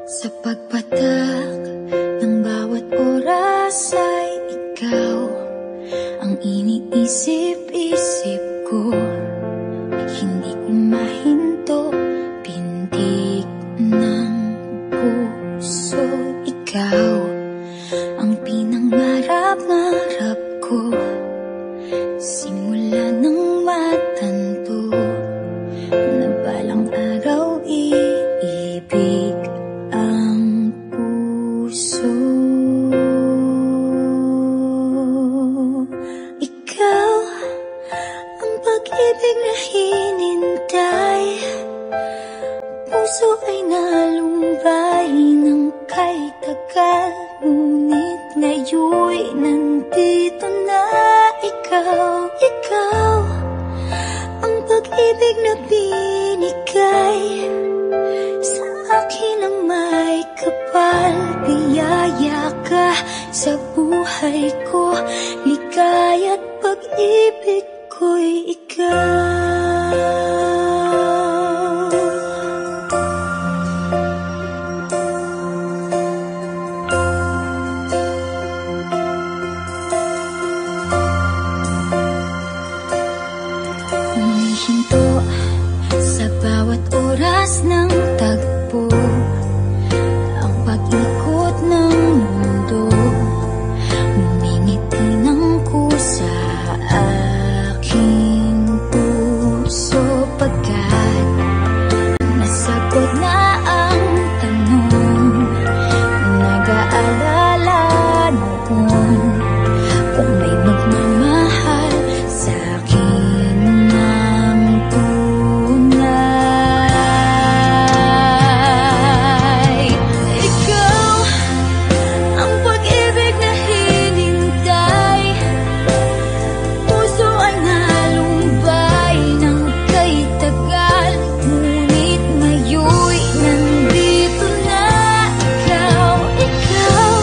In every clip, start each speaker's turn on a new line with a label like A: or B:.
A: Sa pagpatak ng bawat oras ay ikaw ang iniisip-isip ko. Hindi ko mahinto, pintig ng puso. Ikaw ang pinangarap-ngarap ko, simula nang matanto na balang araw iibig ang puso. Ikaw ang pag-ibig na hinintay, puso ay nalumbay ng kay tagal, ngunit ngayon'y nandito na ikaw. Ikaw ang pag-ibig na binigay sa akin ang may kapal. Biyaya ka sa buhay ko, ligaya't pag-ibig ko'y ikaw. Humihinto sa bawat oras ng tagpo, ang pag-ikot ng mundo, ngumingiti ng kusa aking puso. Pagkat nasagot na ang tanong, nag-aalala noon kung may magmamahal sa'kin ng tunay. Ikaw ang pag-ibig na hinintay, puso ay nalumbay ng kay tagal, ngunit ngayon'y nandito na ikaw. Ikaw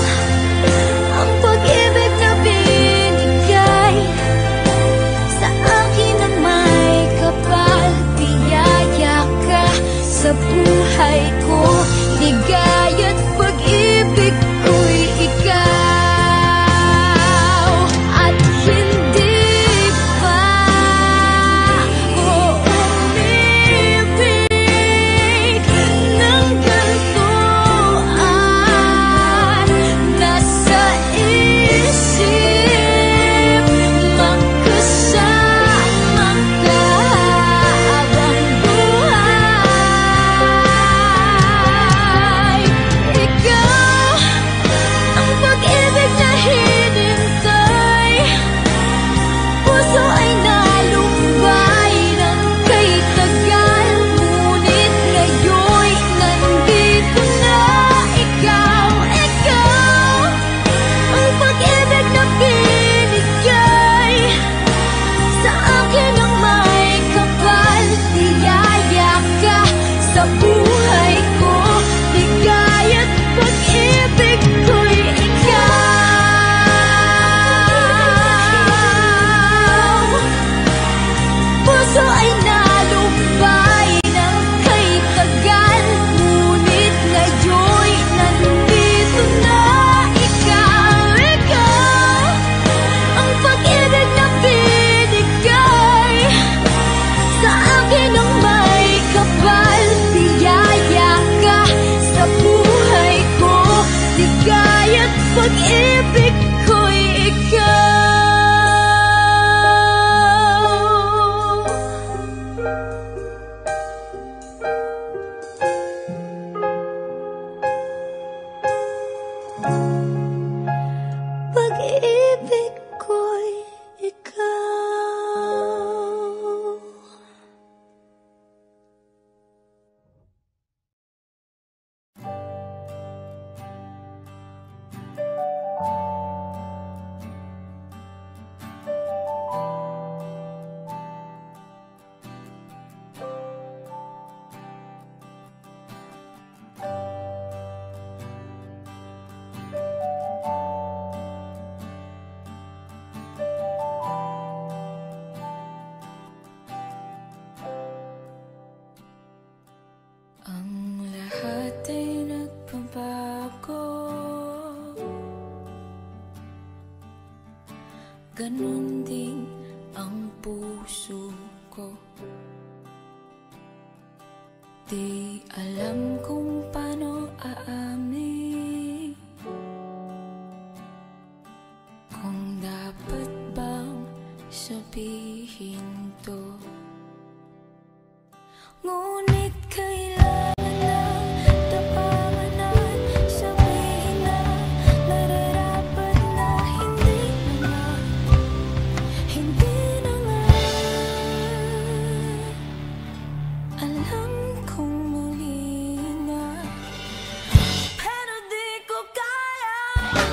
A: ang pag-ibig na binigay sa akin ang may kapal. Biyaya ka sa buhay ko, ligaya't pag-ibig ko'y ikaw. At hindi pa ko umibig ng ganito at nasa isip magkasama ka habang buhay. ganun din ang puso ko. Di alam kung paano aamin, kung dapat bang sabihin to. Ngunit kailangan ng tapangan, sabihin na nararapat na hindi na nga, hindi na nga. Alam kong muli na, pero di ko kaya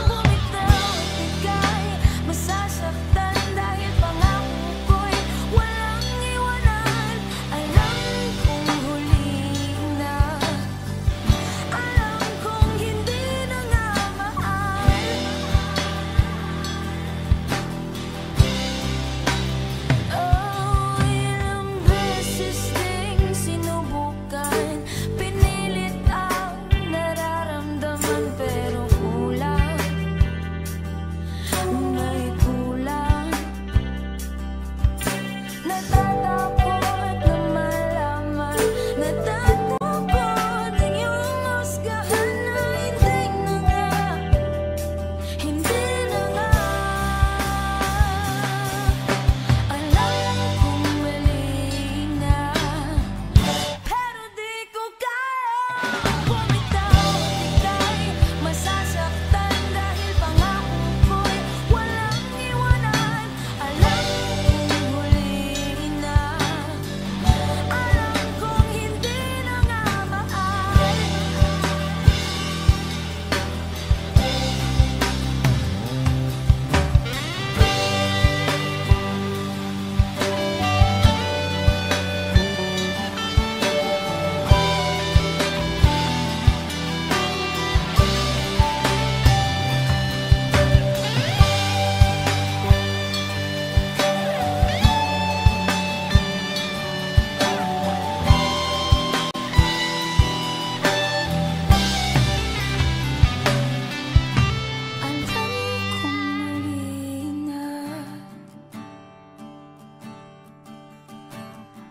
A: bumitaw at bigay. Masasaktan dahil pangako ko'y walang iwanan. Alam kong huli na, alam kong hindi na nga mahal. Oh, ilang beses ding sinubukan, pinilit ang nararamdaman, pero kulang, may kulang. Natatakot na malaman, natatakot ang iyong husgahan na hindi na nga, hindi na nga. Alam kong mali na, pero di ko kaya bumitaw at bigay. Masasaktan dahil pangako ko'y walang iwanan. Alam kong huli na, alam kong hindi na nga mahal.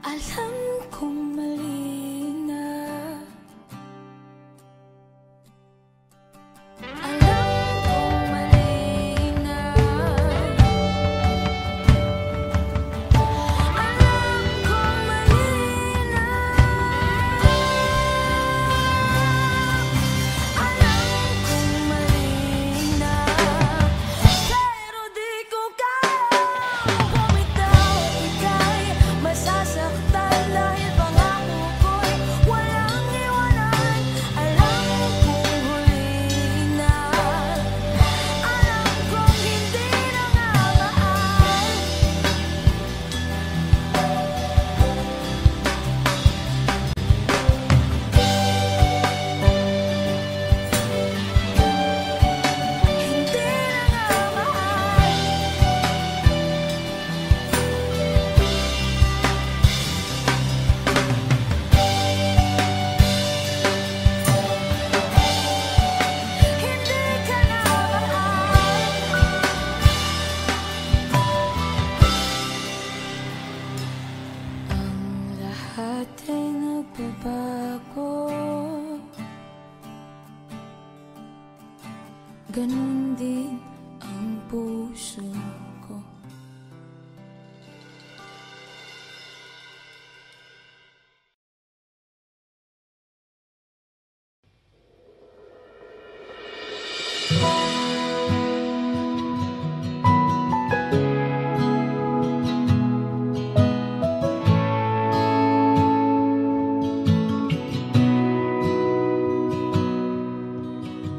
A: Alam kong mali na, alam kong mali na, alam kong mali na, alam kong mali na, pero di ko kaya bumitaw at bigay. Masasaktan dahil pangako ko'y walang iwanan. Alam kong huli na, alam kong hindi na nga mahal. Hindi na nga mahal. Hindi ka na mahal. Ang lahat ay nagbabago, ganun din ang puso ko.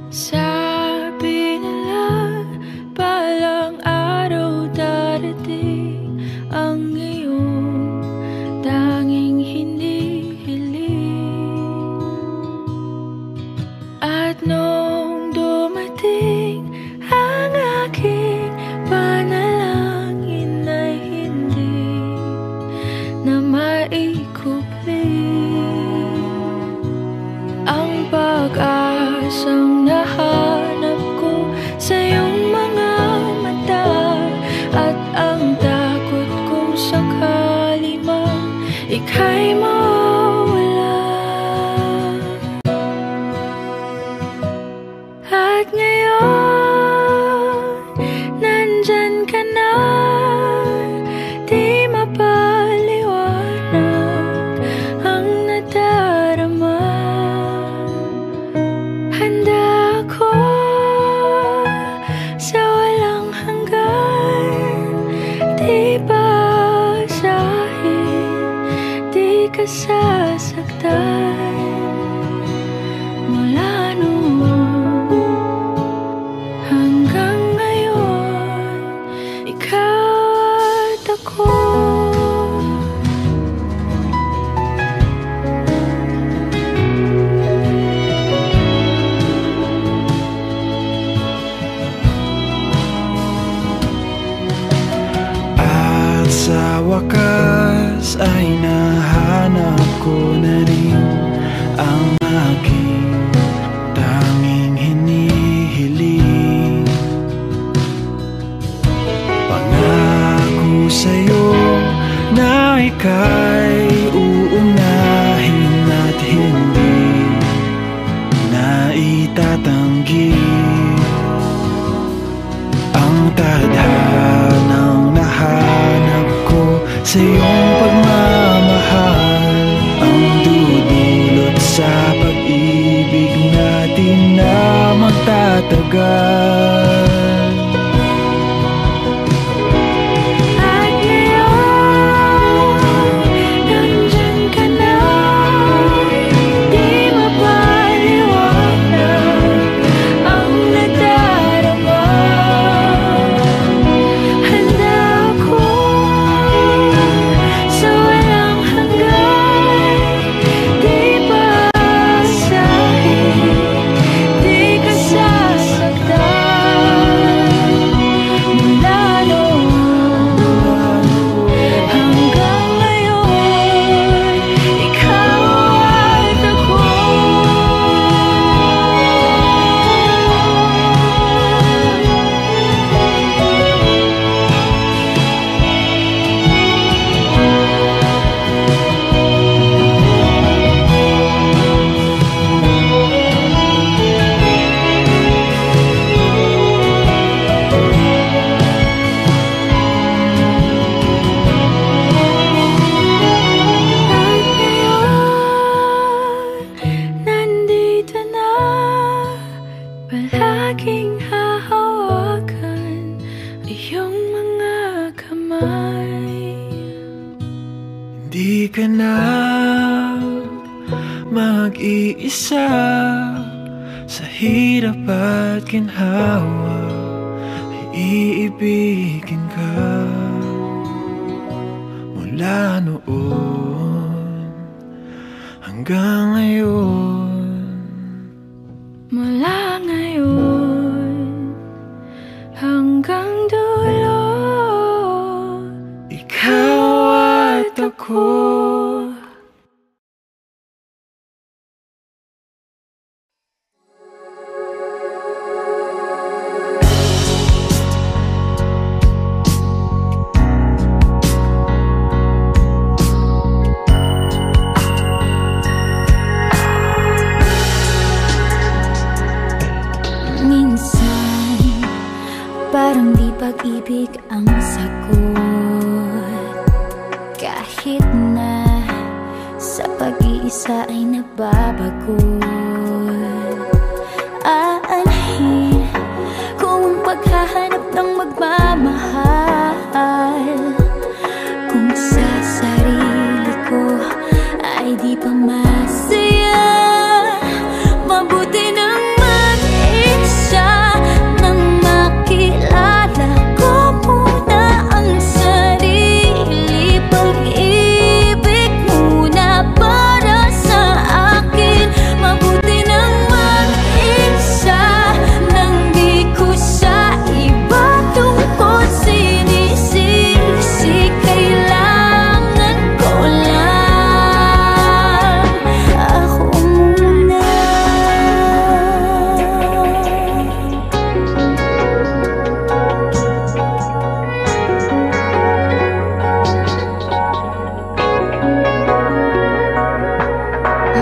A: Sabi nila palang araw darating ang iyong tanging hinihiling. At nung dumating ang aking panalangin ay hindi na maikupli. Ang pag-asang nahanap ko sa iyong mga mata at
B: magtagal.
A: At ngayon, nandyan ka na, di mapaliwanag ang nadarama. Handa ako sa walang hanggan, di basahin, di ka sasaktan. Mula noon hanggang ngayon, ikaw at ako. At ngayon, nandito na, palaging hahawakan iyong mga kamay.
B: Hindi ka na mag-iisa sa hirap at ginhawa, ay iibigin ka. Mula noon hanggang ngayon,
A: Mula ngayon hanggang dulo,
B: ikaw at ako.
A: minsan parang di pag-ibig ang sagot. Kahit na sa pag-iisa ay nababagot, aanhin kung ang paghahanap ng magmamahal, kung sa sarili ko ay di pa masaya. Mabuti nang mag-isa, nang makilala ko muna ang sarili. Pag-ibig muna para sa akin. Mabuti nang mag-isa, nang di ko sa iba tungkol sinisisi. Kailangan ko lang ako muna.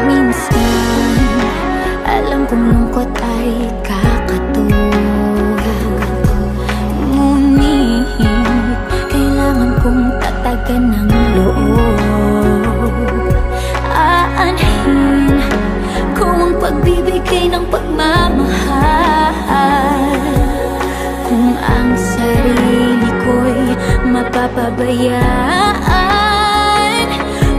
A: Minsan, alam kong lungkot ay kakatulog, ngunit kailangan kong tatagan ng loob. Aanhin kung ang pagbibigay ng pagmamahal, kung ang sarili ko'y mapapabayaan.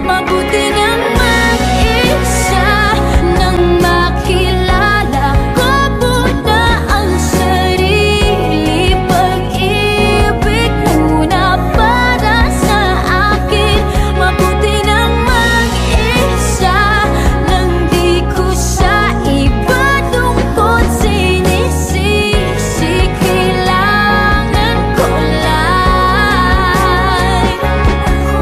A: Mabuti nang mag-isa, nang makilala ko muna ang sarili. Pag-ibig muna para sa akin. Mabuti nang mag-isa, nang di ko sa iba tungkol sinisisi. Kailangan ko lang ako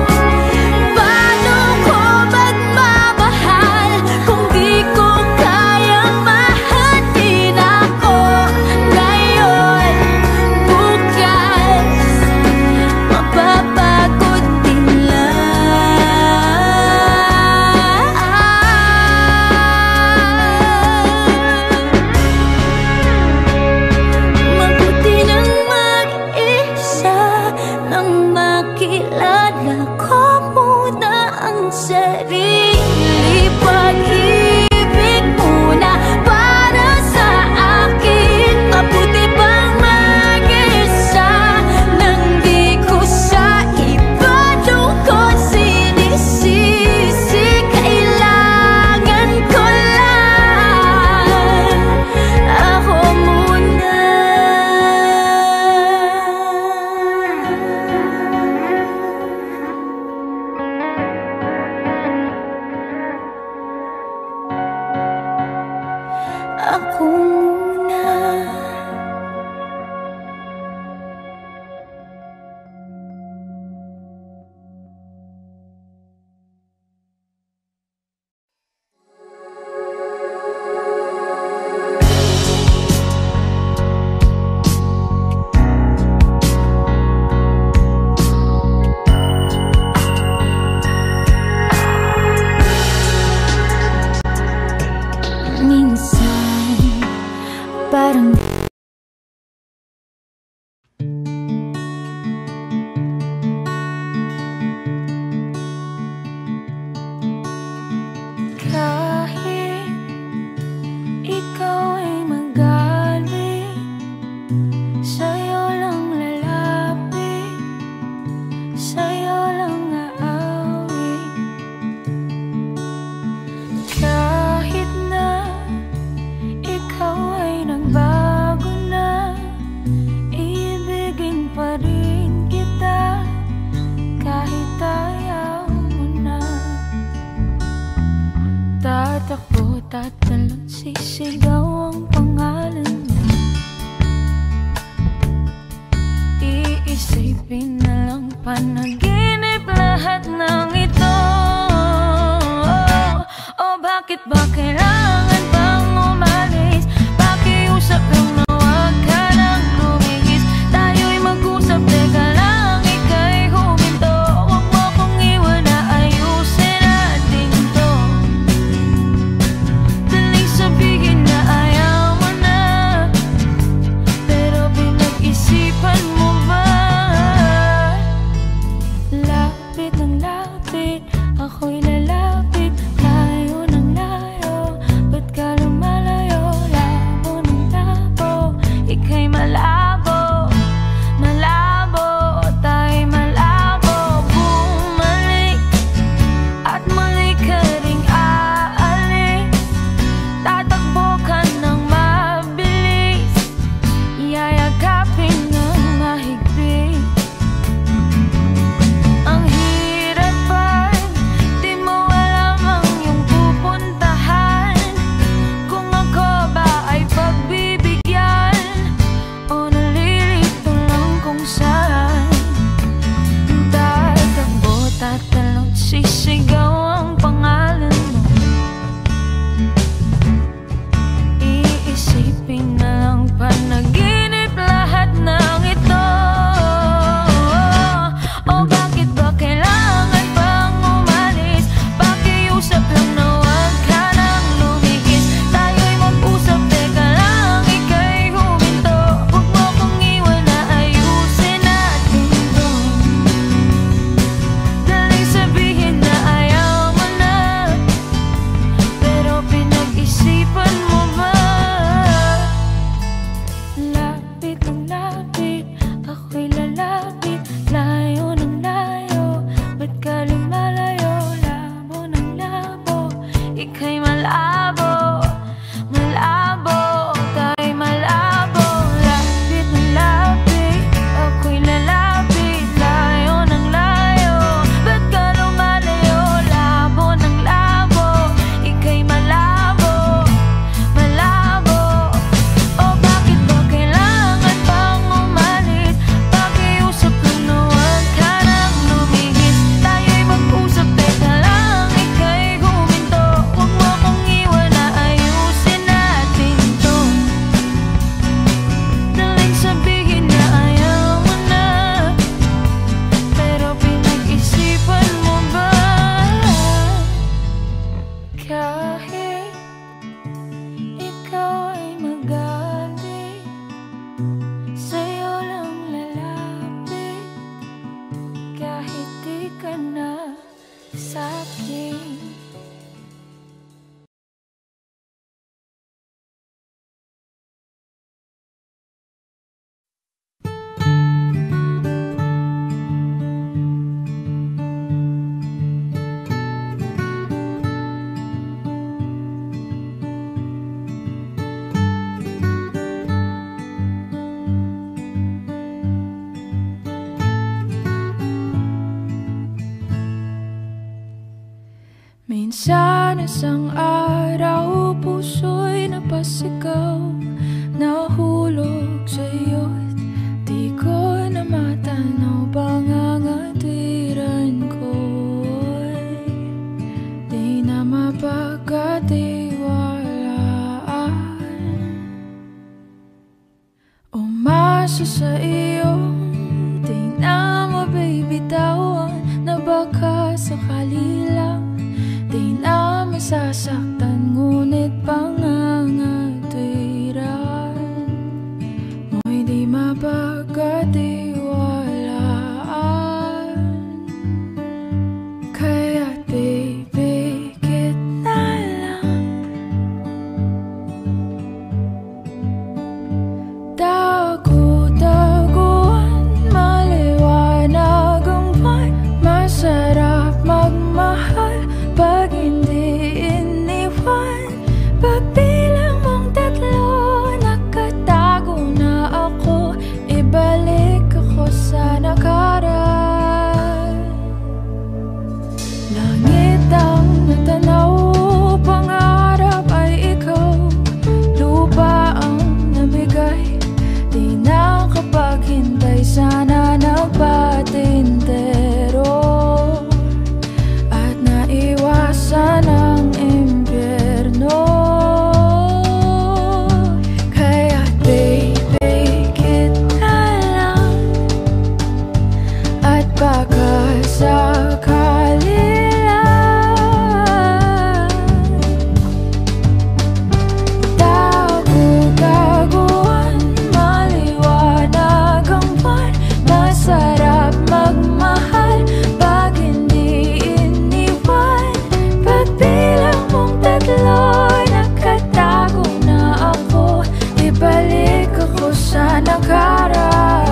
A: ako muna. Parang kahit ikaw ay magaling, sa'yo lang lalapit, sa'yo lang aawit. Kahit na ikaw ay nagbago na, iibigin pa rin kita kahit ayaw mo na. Tatakbo, tatalon, sisigaw ang pangalan mo. Iisipin na lang panaginip lahat ng ito. Oh, bakit ba kailangan pang umalis? Pakiusap lang na huwag ka nang lumihis. Tayo'y mag-usap, teka lang, ika'y huminto. Huwag mo kong iwan na ayusin natin to. Daling sabihin na ayaw mo na, pero pinag-isipan mo ba? Lapit ng lapit, ako'y lalapit. Layo ng layo, ba't ka lumalayo? Labo ng labo, ika'y malabo. Malabo, tayo'y malabo. Bumalik at muli ka ring aalis. Tatakbo ka ng mabilis, yayakapin ng mahigpit. Ang hirapan, di mo alam ang iyong pupuntahan. Kung ako ba ay pagbibigyan o nalilito lang kung saan. Tatakbo, tatalon, sisigaw ang pangalan mo. Iisipin na lang panaginip lahat ng ito. Oh, bakit ba kailangan pang umalis? Pakiusap lang na huwag ka nang lumihis. Tayo'y mag-usap, teka lang, ika'y huminto. Huwag mo kong iwan na ayusin natin to. Daling sabihin na ayaw mo na, pero pinag-isipan mo ba? Lapit ng lapit, ako'y lalapit. Layo ng layo, ba't ka lumalayo? Labo ng labo, ika'y malabo. Malabo, tayo'y malabo. Lapit ng lapit, ako'y lalapit. Layo ng layo, ba't ka lumalayo? Labo ng labo, ika'y malabo. Malabo, oh bakit ba kailangan pang umalis? Pakiusap lang na huwag ka nang lumihis. Tayo'y mag-usap, teka lang, ika'y huminto. Huwag mo kong iwan na ayusin natin to. Daling sabihin na ayaw mo na, pero pinag-isipan mo ba? Kahit ikaw ay magaling, sa'yo lang lalapit. Kahit di ka na sa'kin. Minsan isang araw, puso'y sigaw, nahulog sa'yo't di ko na matanaw. Pangangatwiran ko'y di na mapagkatiwalaan. Umasa sa iyong di na mabibitawan, na baka sakali lang di na masasaktan. Ngunit pangangatwiran mo'y di mapagkatiwalaan. Kaya't pipikit na lang, tago-taguan, maliwanag ang buwan. Masarap magmahal pag hindi iniwan. Pagbilang mong tatlo, nakatago na ako. Ibalik ako sa nakaraan. Langit ang natanaw, pangarap ay ikaw. Lupa ang nabigay, di na kapaghintay. Sana nagpatintero at naiwasan ang impyerno. Kaya't pipikit na lang, at baka sakali lang. Tago-taguan, maliwanag ang buwan. Masarap magmahal pag hindi iniwan. Pagbilang mong tatlo, nakatago na ako. Ibalik ako sa nakaraan.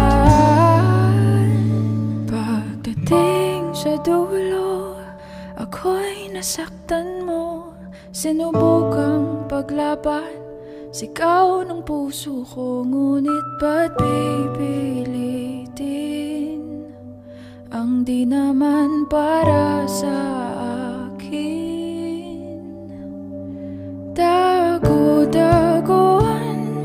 A: Pagdating sa dulo, ako'y nasaktan mo. Sinubukang paglaban, sigaw ng puso ko. Ngunit ba't pipilitin ang di naman para sa akin? Tago-taguan,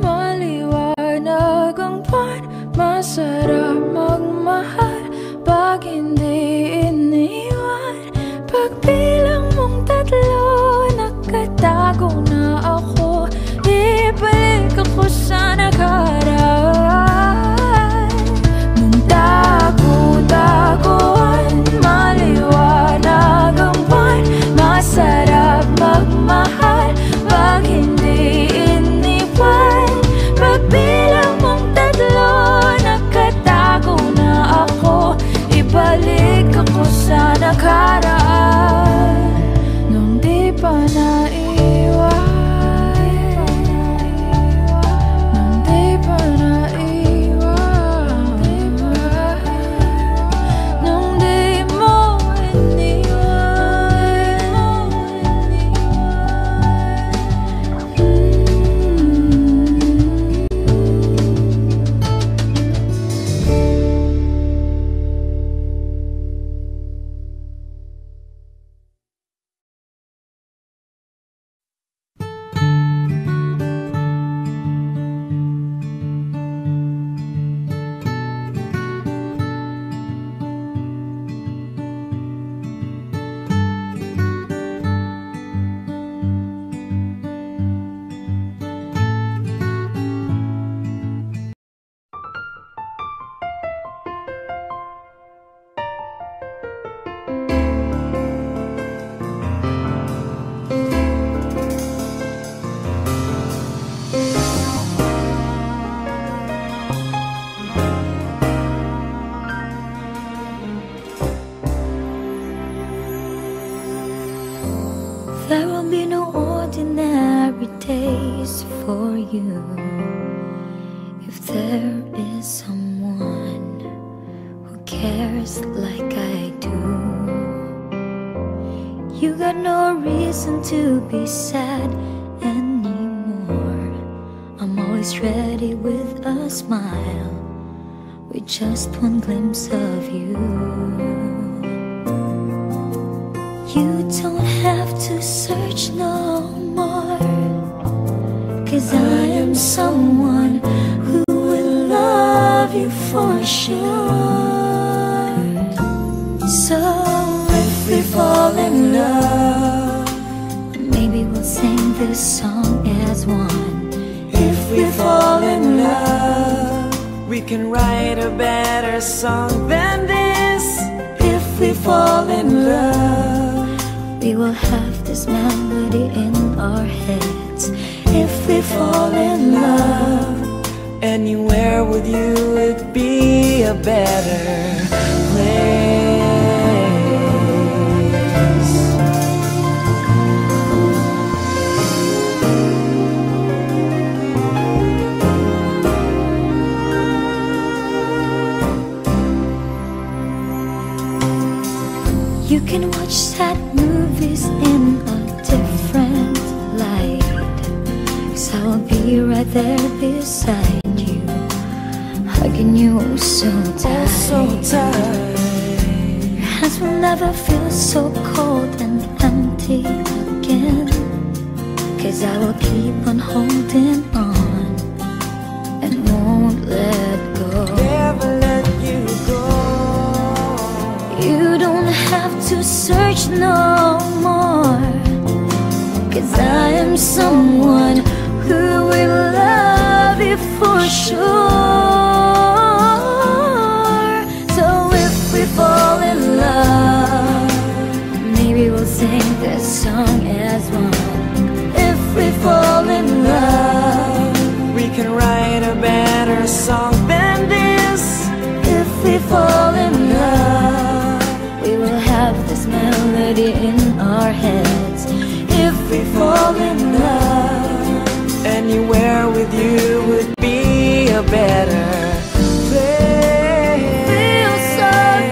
A: maliwanag ang buwan. Masarap magmahal pag hindi iniwan. Pagbilang mong tatlo, nakatago na ako. Ibalik ako sa nakaraan. Nung tago-taguan, maliwanag ang buwan. Masarap magmahal pag hindi iniwan. Pagbilang mong tatlo, nakatago na ako. Ibalik ako sa nakaraan. Nung di pa naiwan, nung di pa naiwan, nung di mo iniwan. There will be no ordinary days for you if there is someone who cares like I do. You got no reason to be sad anymore. I'm always ready with a smile, with just one glimpse of you. You don't have to search no more, 'cause 'cause I am someone who will love you for sure. So if we fall in love, maybe we'll sing this song as one. If we fall in love,
B: we can write a better song than this.
A: if we fall in love, we will have this melody in our heads. If we fall in love,
B: Anywhere with you would be a better place.
A: you can watch sad movies in a different light, 'cause I will be right there beside you, hugging you so tight.
B: So tight.
A: Your hands will never feel so cold and empty again, 'cause I will keep on holding on and won't let go.
B: Never let you go.
A: You don't have to search no more, 'cause I am someone who will love you for sure. So if we fall in love, maybe we'll sing this song as one. If we fall in love,
B: We can write a better song than this.
A: if we fall in love, we will have this melody in our heads. If we fall in love,
B: Anywhere with you would be a better place.
A: feels so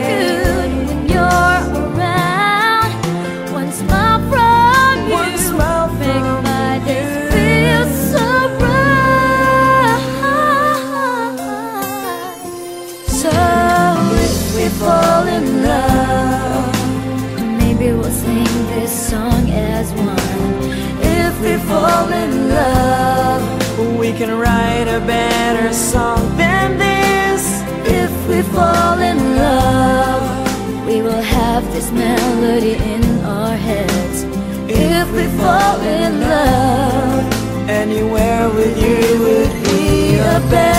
A: good when you're around. One smile from you,
B: One smile
A: make
B: from
A: my days
B: you.
A: feel so bright. So if we fall in love, maybe we'll sing this song as one. If we fall in love,
B: We can write a better song than this.
A: if we fall in love, we will have this melody in our heads. If we fall in love,
B: Anywhere with you would be a better.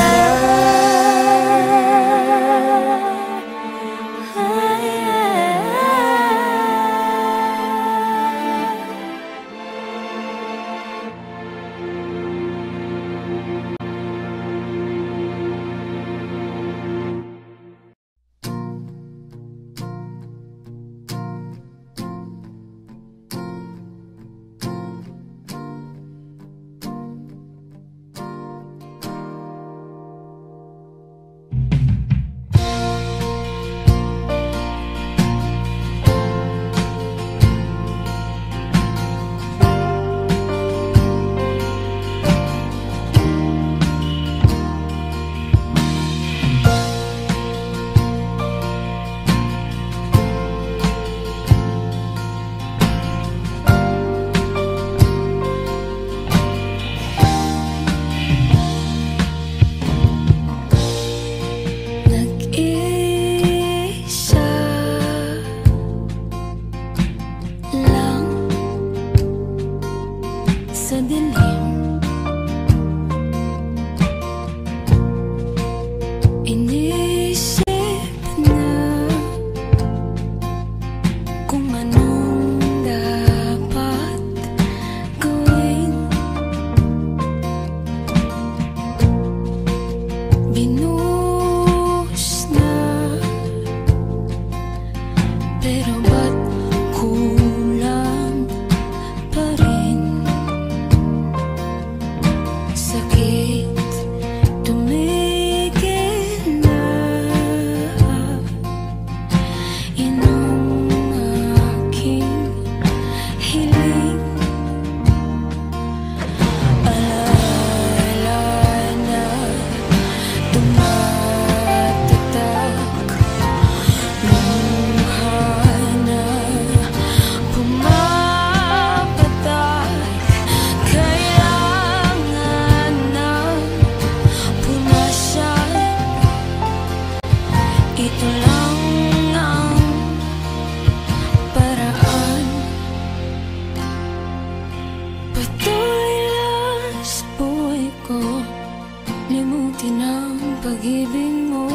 A: pag-ibig mo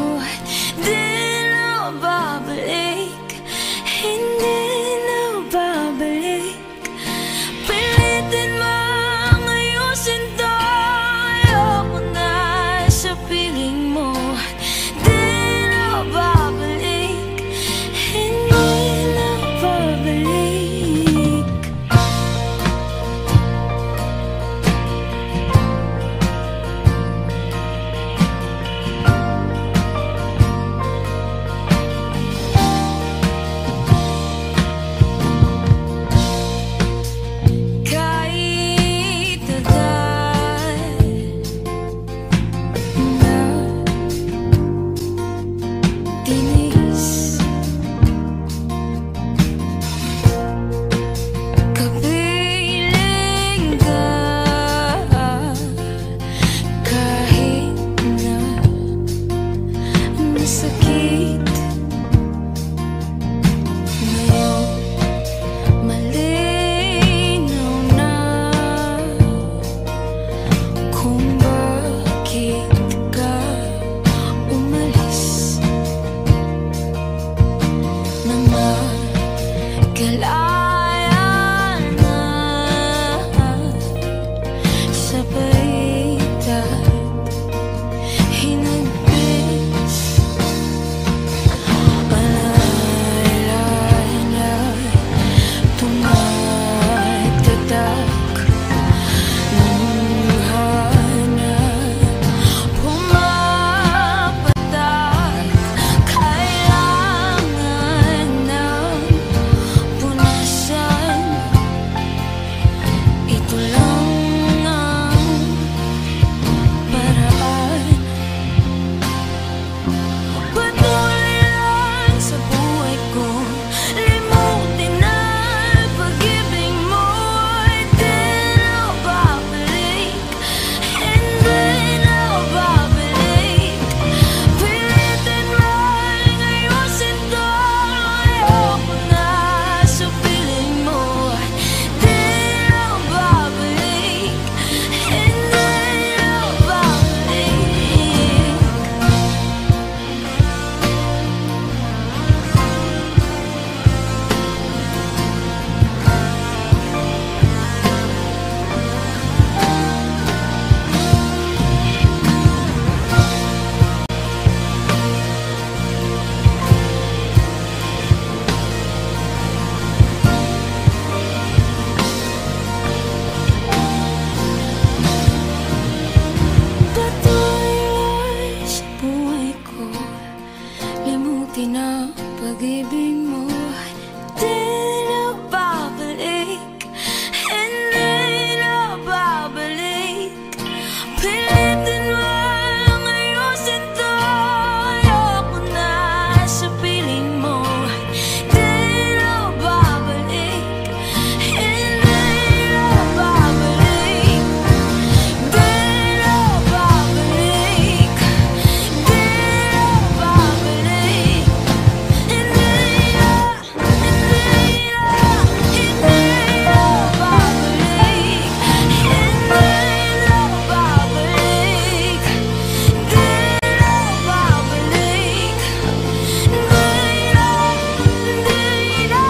A: di na babalik, hindi na babalik. Pilitin mang ayusin to, ayoko na sa piling mo. Di na babalik, hindi na babalik. Kahit agad na tinis, kapiling ka, kahit na masakit. Ngayon malinaw na kung bakit ka umalis na magkalaya na sa pagitan. Hinagpis alay-alay na tumatatak, lumuha na pumapatak. Kailangan ng punasan, ito lang ang paraan. Patuloy lang sa buhay ko, limutin na pag-ibig mo. Di na babalik, hindi na babalik. Pilitin man ayusin to, ayoko na sa piling mo. Di na babalik, hindi na babalik. Patuloy sa buhay ko, limutin ang pag-ibig mo. Di na babalik, hindi na babalik. Pilitin mang ayusin to, ayoko na sa piling mo. Di na babalik, hindi na babalik. Di na babalik, di na babalik. Hindi na, hindi na, hindi na babalik. Hindi na babalik, di na babalik. Hindi na, hindi na, hindi na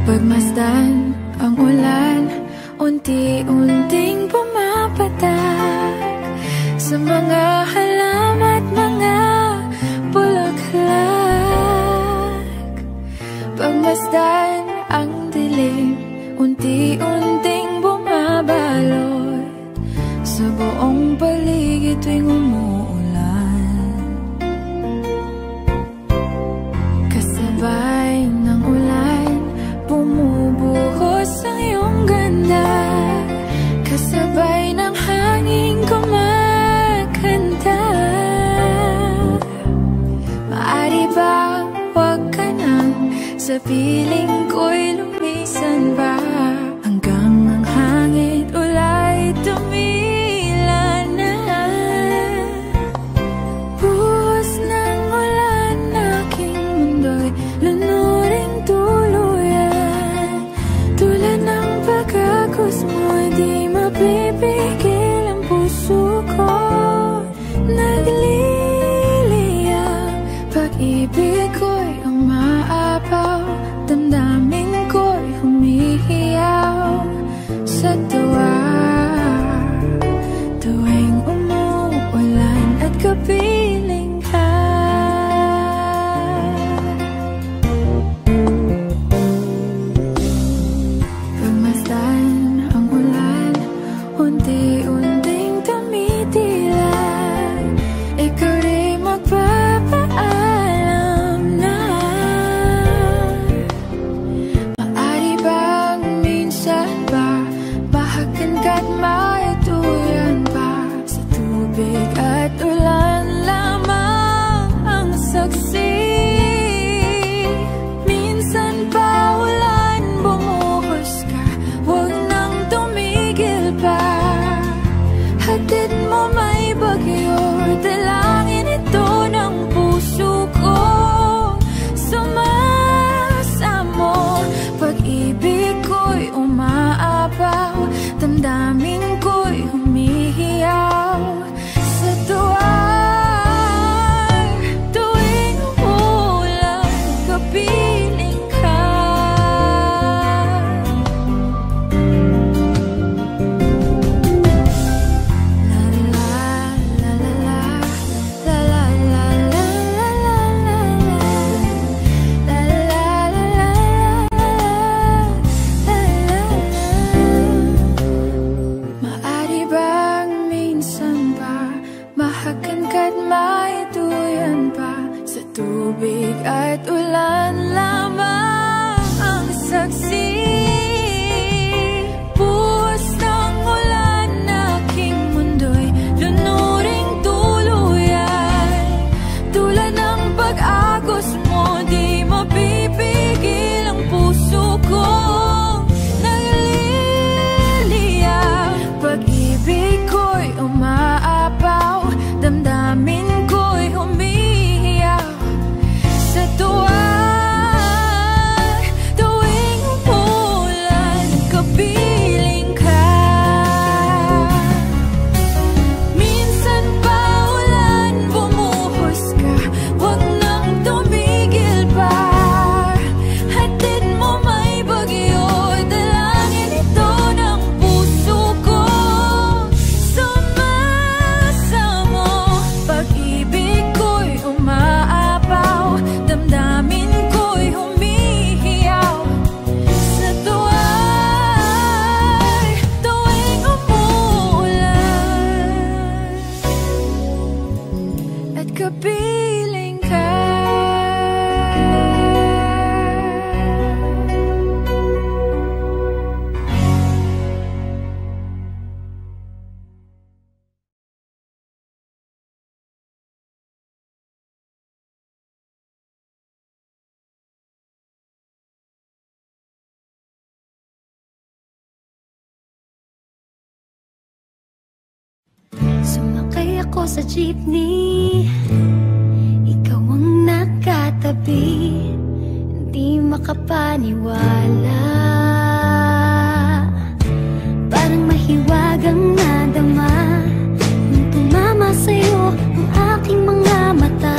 C: Pagmasdan ang ulan, unti-unting pumapatak sa mga halaman at mga bulaklak. Pagmasdan ang dilim, unti-unting bumabalot sa buong paligid tuwing umuulan. piling ko'y lumisan pa, hanggang ang hangin ulay tumila na. Buhos ng ulan, aking mundo'y lunuring tuluyan. Tulad ng pagkakos mo'y di mapipigil ang puso ko. Nagliliyab, pag-ibig ko'y umaapaw, damdamin ko'y humihiyaw sa tuwa. Tuwing umuulan at kapiling ka, pagmasdan ang ulan, unti-unting tumitilay. Ikaw rin magpapaalam na. Maari bang minsan ba bahagan ka't maituyan pa, sa tubig at ulan lamang ang saksi. Minsan pa ulan, bumuhos ka, huwag nang tumigil pa. Hatid mo may bagyo, dalangin ito ng puso ko. Sumasamo, pag-ibig ko'y umaapaw, damdamin ko'y humihiyaw sa tuwa. Tuwing umulan, kapiling ka. Maari bang minsan ba bahagan ka't maituyan pa, sa tubig at ulan lamang ang saksi. Buhos ng ulan, aking mundo'y lunuring tuluyan. Tulad ng pag-agos mo, di mapipigil ang puso ko. Nagliliyab, pag-ibig ko'y umaapaw, damdamin ko'y humihiyaw sa tuwa. Tuwing umulan, kapiling ka. Minsan pa ulan, bumuhos ka, huwag nang tumigil pa. Hatid mo may bagyo, dalangin ito ng puso ko. Sumasamo, pag-ibig ko'y umaapaw, damdamin ko'y humihiyaw sa tuwa. Tuwing umuulan at kapiling ka.
A: Sumakay ako sa jeepney, ikaw ang nakatabi, hindi makapaniwala. Parang mahiwagang nadama nung tumama sa'yo ang aking mga mata.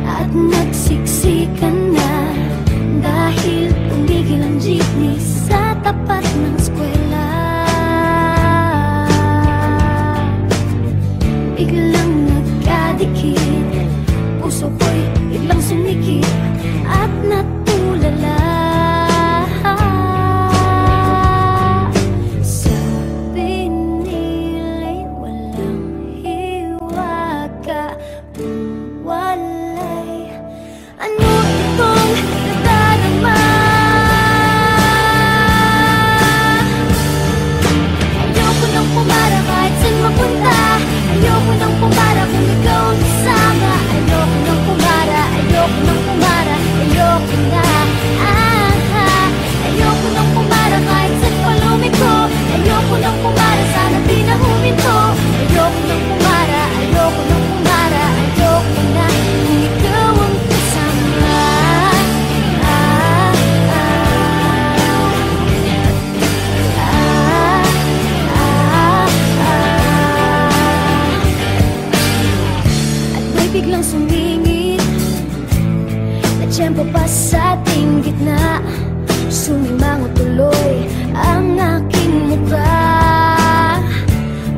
A: At nagsiksikan na dahil tumigil ang jeepney sa tapat ng eskwela. Biglang nagkadikit, puso ko'y biglang sumikip at natulala.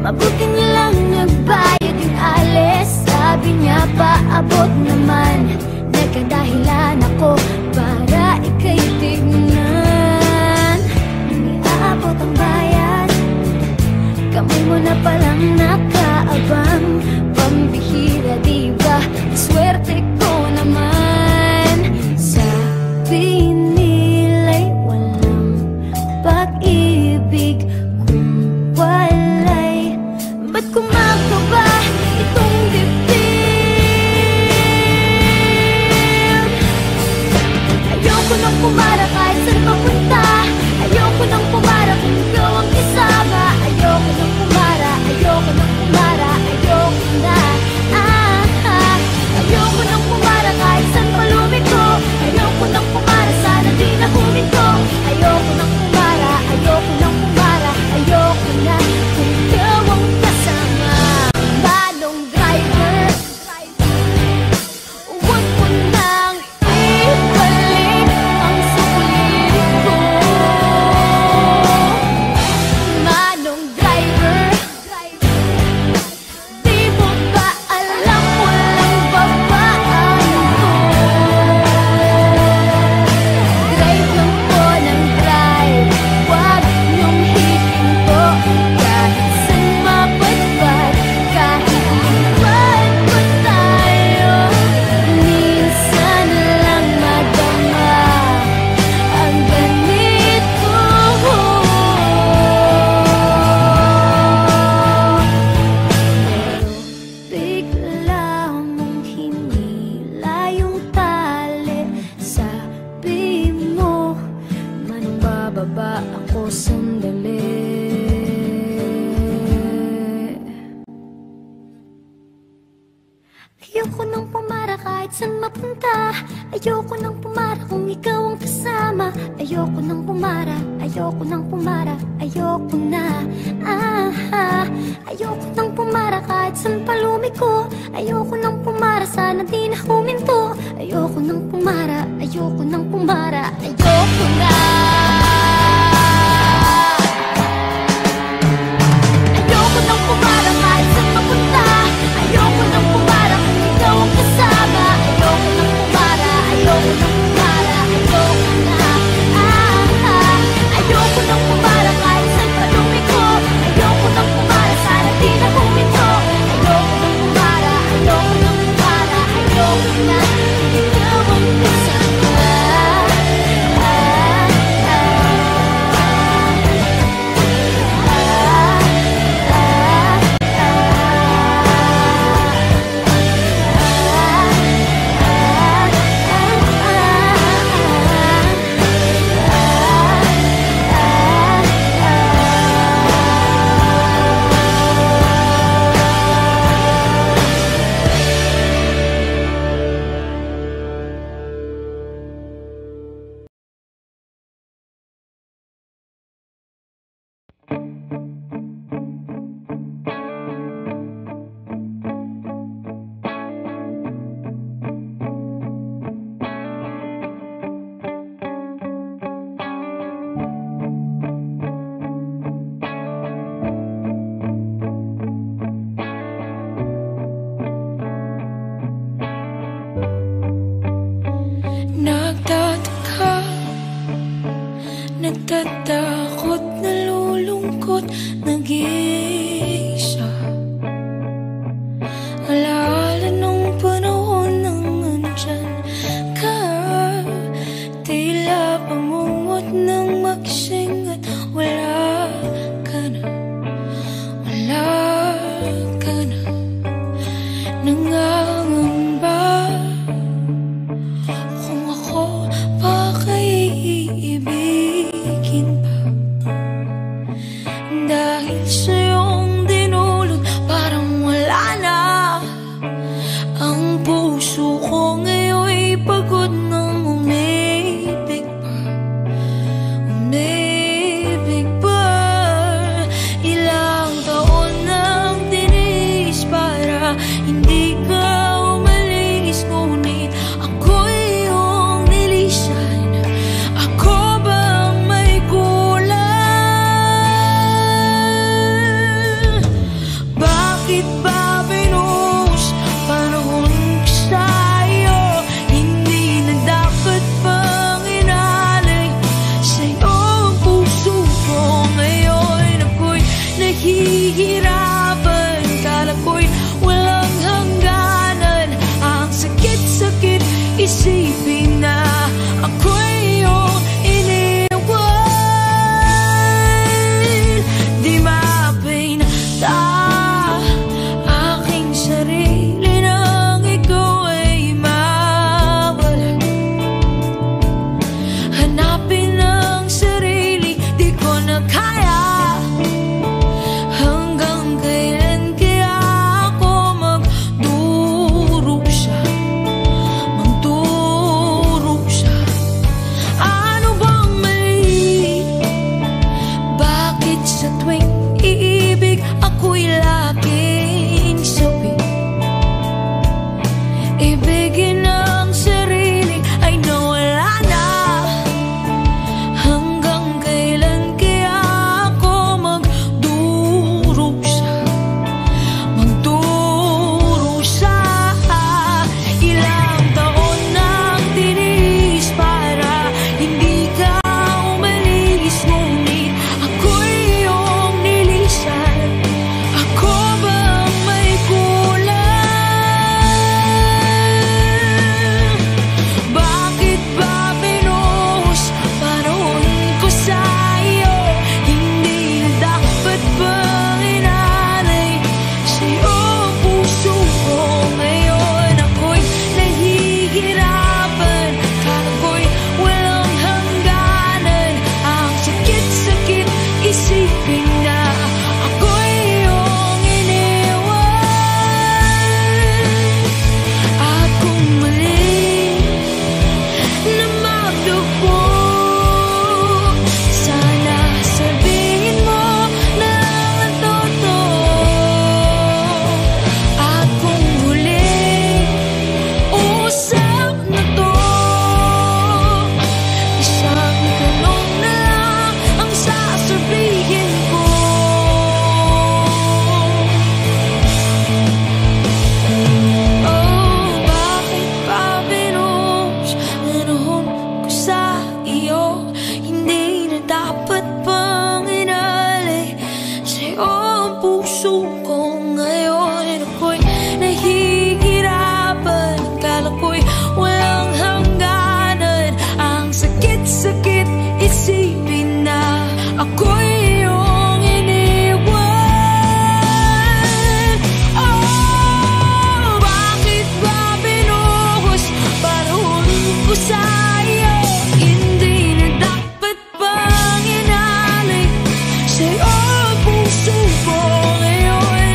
C: Mabuti na lang nagbayad yung alis. Sabi niya paabot naman. Nagkadahilan ako para ika'y tignan. Nang iaabot ang bayad, kamay mo na palang nakaabang. Pambihira diba, swerte ko naman. Sabi nila'y walang pag-ibig kung walay. Ba't kumakawa itong dibdib? Ayoko nang pumara kahit saan papunta. Ayoko nang pumara kung ikaw ang kasama. Ayoko nang pumara, ayoko nang pumara, ayoko na. Ayoko nang pumara kahit saan palumiko. Ayoko nang pumara, sana di na huminto. Ayoko nang pumara, ayoko nang pumara, ayoko na kung ikaw ang kasama. Manong driver, huwag mo nang ibalik ang sulit ko. Manong driver, di mo ba alam walang babaan ko? Drive lang po ng drive, huwag niyong hihinto. Kahit saan mapadpad, kahit lupan pa tayo, minsan lang madama ang ganito. Bigla mong hinila yung tali. Sabi mo, manong bababa ako sandali. Ayoko nang pumara kahit saan mapunta. Ayoko nang pumara kung ikaw ang kasama. Ayoko nang pumara, ayoko nang pumara, ayoko na. Ayoko nang pumara kahit saan palumiko. Ayoko nang pumara, sana di na huminto. Ayoko nang pumara, ayoko nang pumara, ayoko na. Ayoko nang pumara kahit saan mapunta. Ayoko nang pumara kung ikaw ang kasama. Ayoko nang pumara, ayoko nang pumara, ayoko na. Ayoko nang pumara kahit saan palumiko. Ayoko nang pumara, sana di na huminto. Ayoko nang pumara, ayoko nang pumara, ayoko na. Ikaw ang kasama. Nagtataka, nagtatakot, nalulungkot, nag-iisa. Alaala nung panahon nang nandyan ka. Tila pamungot ng magising at wala ka na. Wala ka na. Nangangamba kung ako pa kay iibigin pa. Dahil sa iyong dinulot, parang wala na. Ang puso ko ngayon'y pagod nang umibig pa. Umibig pa. Ilang taon nang tinis para hindi ka umalis. Ngunit ako'y iyong nilisan. Ako bang may kulang?
A: nahihirapan. Kala ko'y walang hangganan. Ang sakit-sakit isipin na ako'y iyong iniwan. Di mapinta aking sarili nang ikaw ay mawala. Hanapin ang sarili, di ko na kaya. Hanggang kailan kaya ako magdurusa? Magdurusa. Ano bang mali? Bakit sa tuwing iibig ako'y laging sabi? Ibigin ang sarili ay nawala na. Hanggang kailan kaya ako magdurusa? Magdurusa. Ilang taon nang tinis para hindi ka umalis. Ngunit ako'y iyong nilisan. Ako bang may kulang? Bakit ba pinuhos panahon ko sa iyo? Hindi na dapat bang inalay sa'yo ang puso ko ngayon? Ako'y nahihirapan. Kala ko'y walang hangganan. Ang sakit-sakit isipin na ako'y iyong iniwan. At kung mali na magdugo, sana sabihin mo na ang totoo. At kung huling usap na to, isang tanong na lang ang sasabihin ko. Oh, bakit ba binuhos panahon ko sa iyo? Hindi na dapat bang inalay sa'yo ang puso ko ngayon? Ako'y nahihirapan. Kala ko'y walang hangganan. Ang sakit-sakit isipin na ako'y iyong iniwan. Oh, bakit ba binuhos panahon ko sa iyo? Hindi na dapat bang inalay sa'yo ang puso ko ngayon?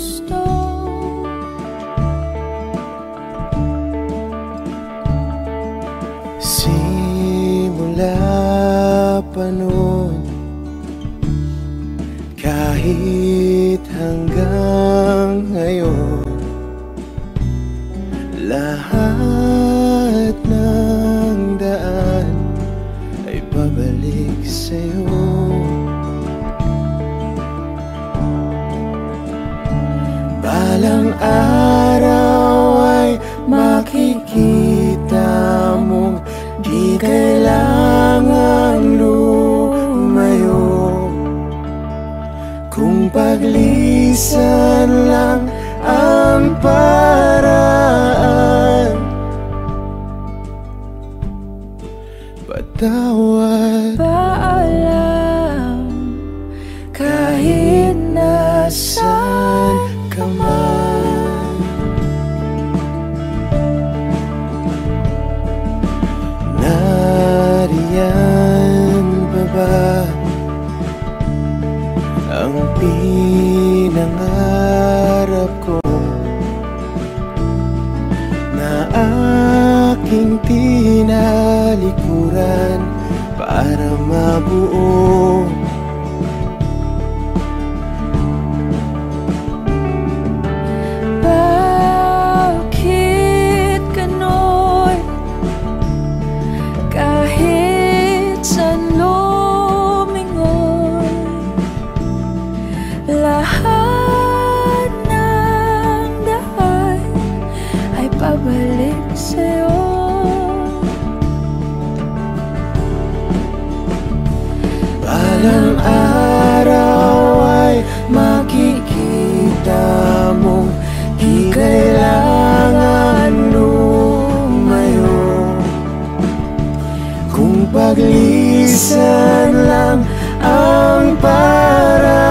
A: gusto.
D: Simula pa noon, kahit hanggang ngayon, lahat ng daan ay pabalik sa'yo. Balang araw ay makikita mong di kailangang lumayo, kung paglisan lang ang paraan. Patawad,
A: Paalam, kahit nasaan
D: ka man. Nariyan pa ba ang pinangarap ko na aking tinalikuran para mabuo?
A: Bakit ganon? Kahit saan lumingon, lahat ng daan ay pabalik sa'yo.
D: Balang araw ay makikita mong di kailangan lumayo, kung paglisan lang ang paraan.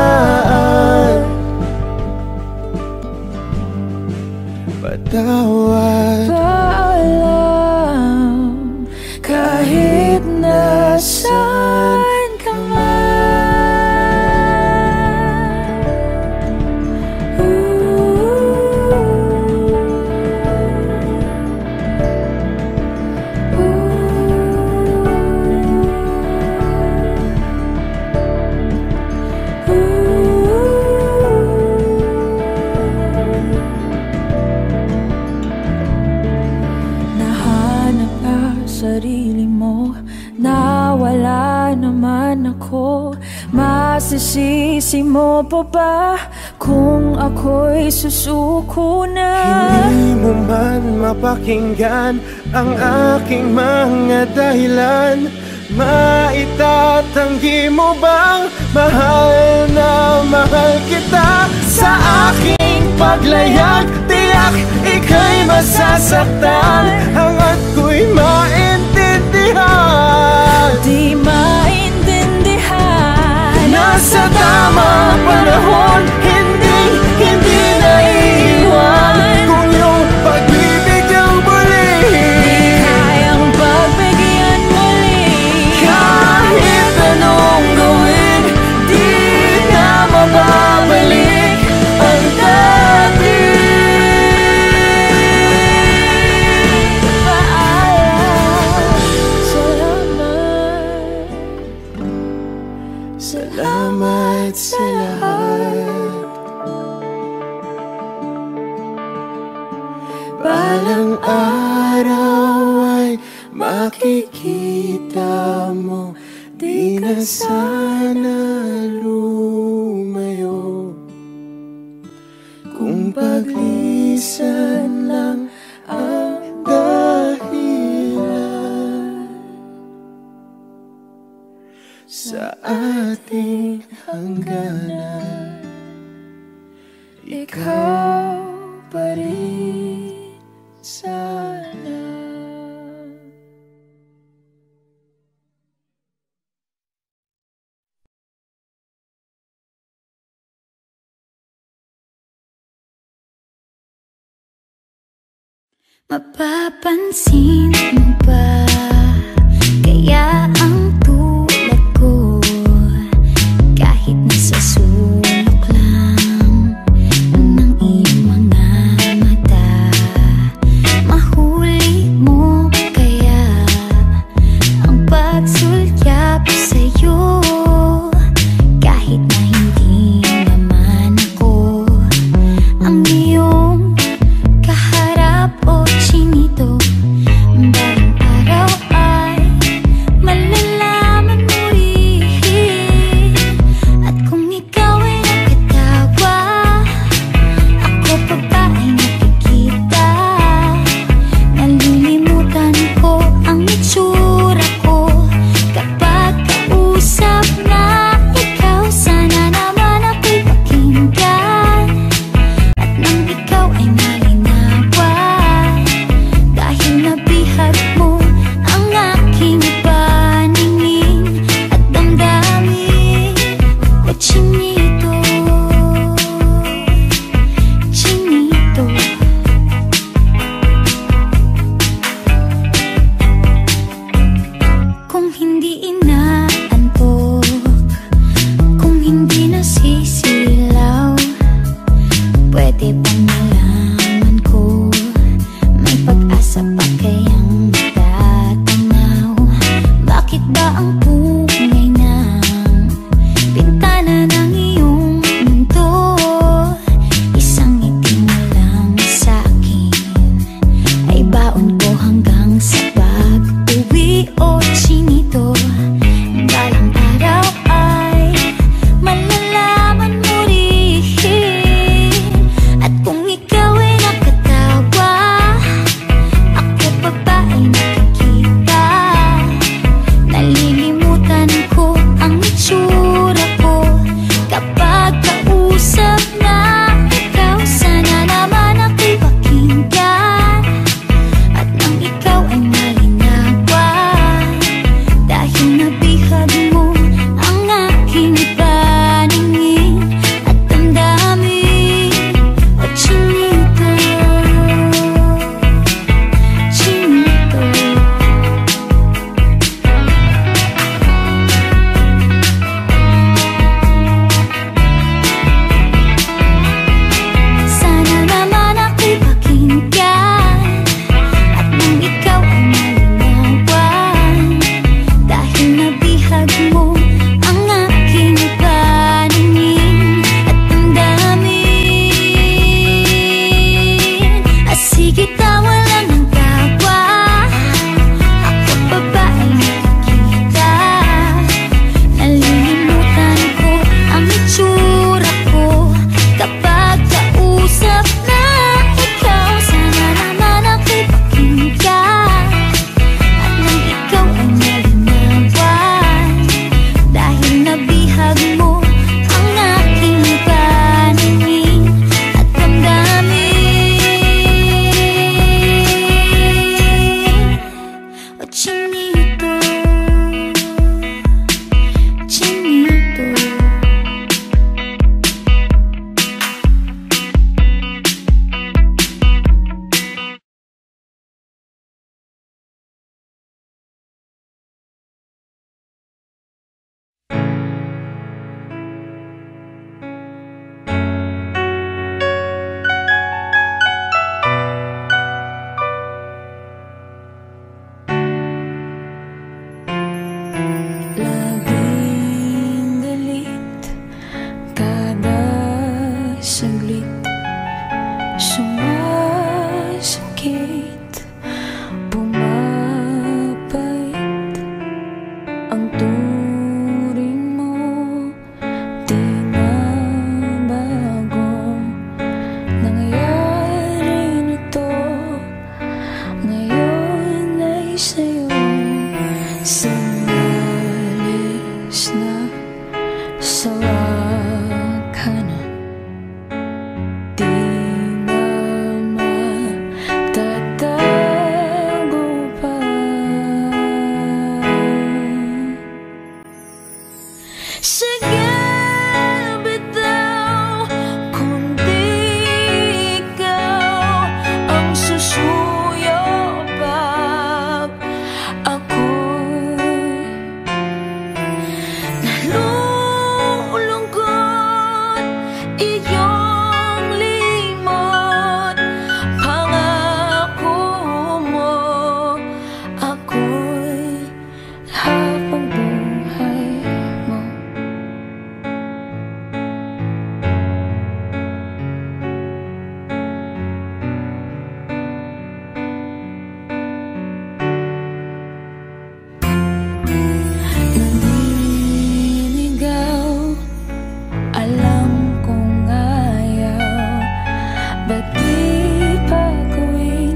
D: Patawad,
A: Paalam, kahit nasaan ka man. Nahanap ka sarili mo, nawala naman ako. Masisisi mo pa ba kung ako'y susuko na?
D: hindi mo man mapakinggan ang aking mga dahilan. Maitatanggi mo bang mahal na mahal kita? Sa aking paglayag, tiyak ika'y masasaktan, hanggat ko'y maintindihan.
A: Di maintindihan,
D: Nasa tamang panahon, hindi naiiwan, kung iyong pag-ibig ang muli.
A: kayang pagbigyan muli.
D: Kahit anong gawin, di na mababalik ang dati.
A: Paalam, salamat.
D: Salamat sa lahat. Balang araw ay makikita mo, di na sana lumayo, kung paglisan lang ang dahilan sa ating hangganan.
A: Ikaw pa rin sana.
C: Mapapansin mo ba kaya ang tulad ko, kahit nasa sulok lang ng
A: saglit sumasakit, bumabait ang turing mo, di na bago. Nangyayari na to, ngayon ay sa'yo. Sinalis na, sawa ka na, di na matatago pa. Sige, bitaw, kundi ikaw ang susuyo pag ako'y nalulungkot, iyong limot, pangako mo ako'y habang buhay mo. Naninigaw, alam kong ayaw, ba't di pa gawin,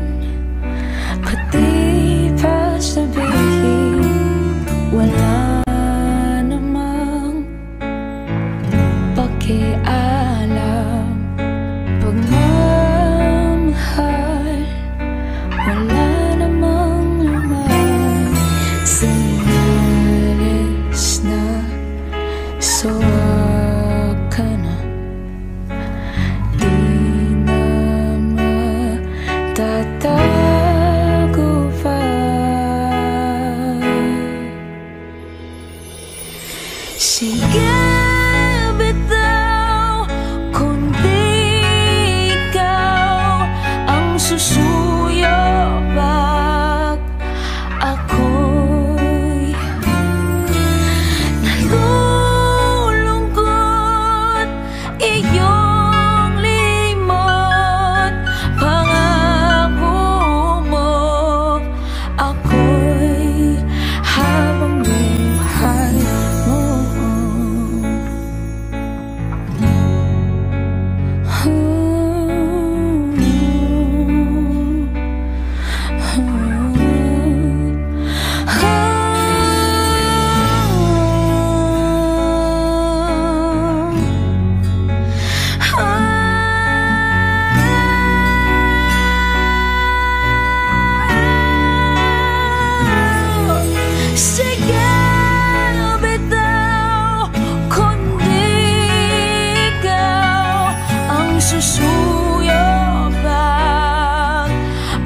A: ba't di pa sabihin? Wala namang pakialam, pagmamahal, wala namang laman. Sinalis na, sawa ka na, di na matatago pa. Sige, bitaw, kundi ikaw ang susuyo pag ako'y nalulungkot, iyong limot, pangako mo ako'y habang buhay mo. Sige, bitaw, kundi ikaw ang susuyo pag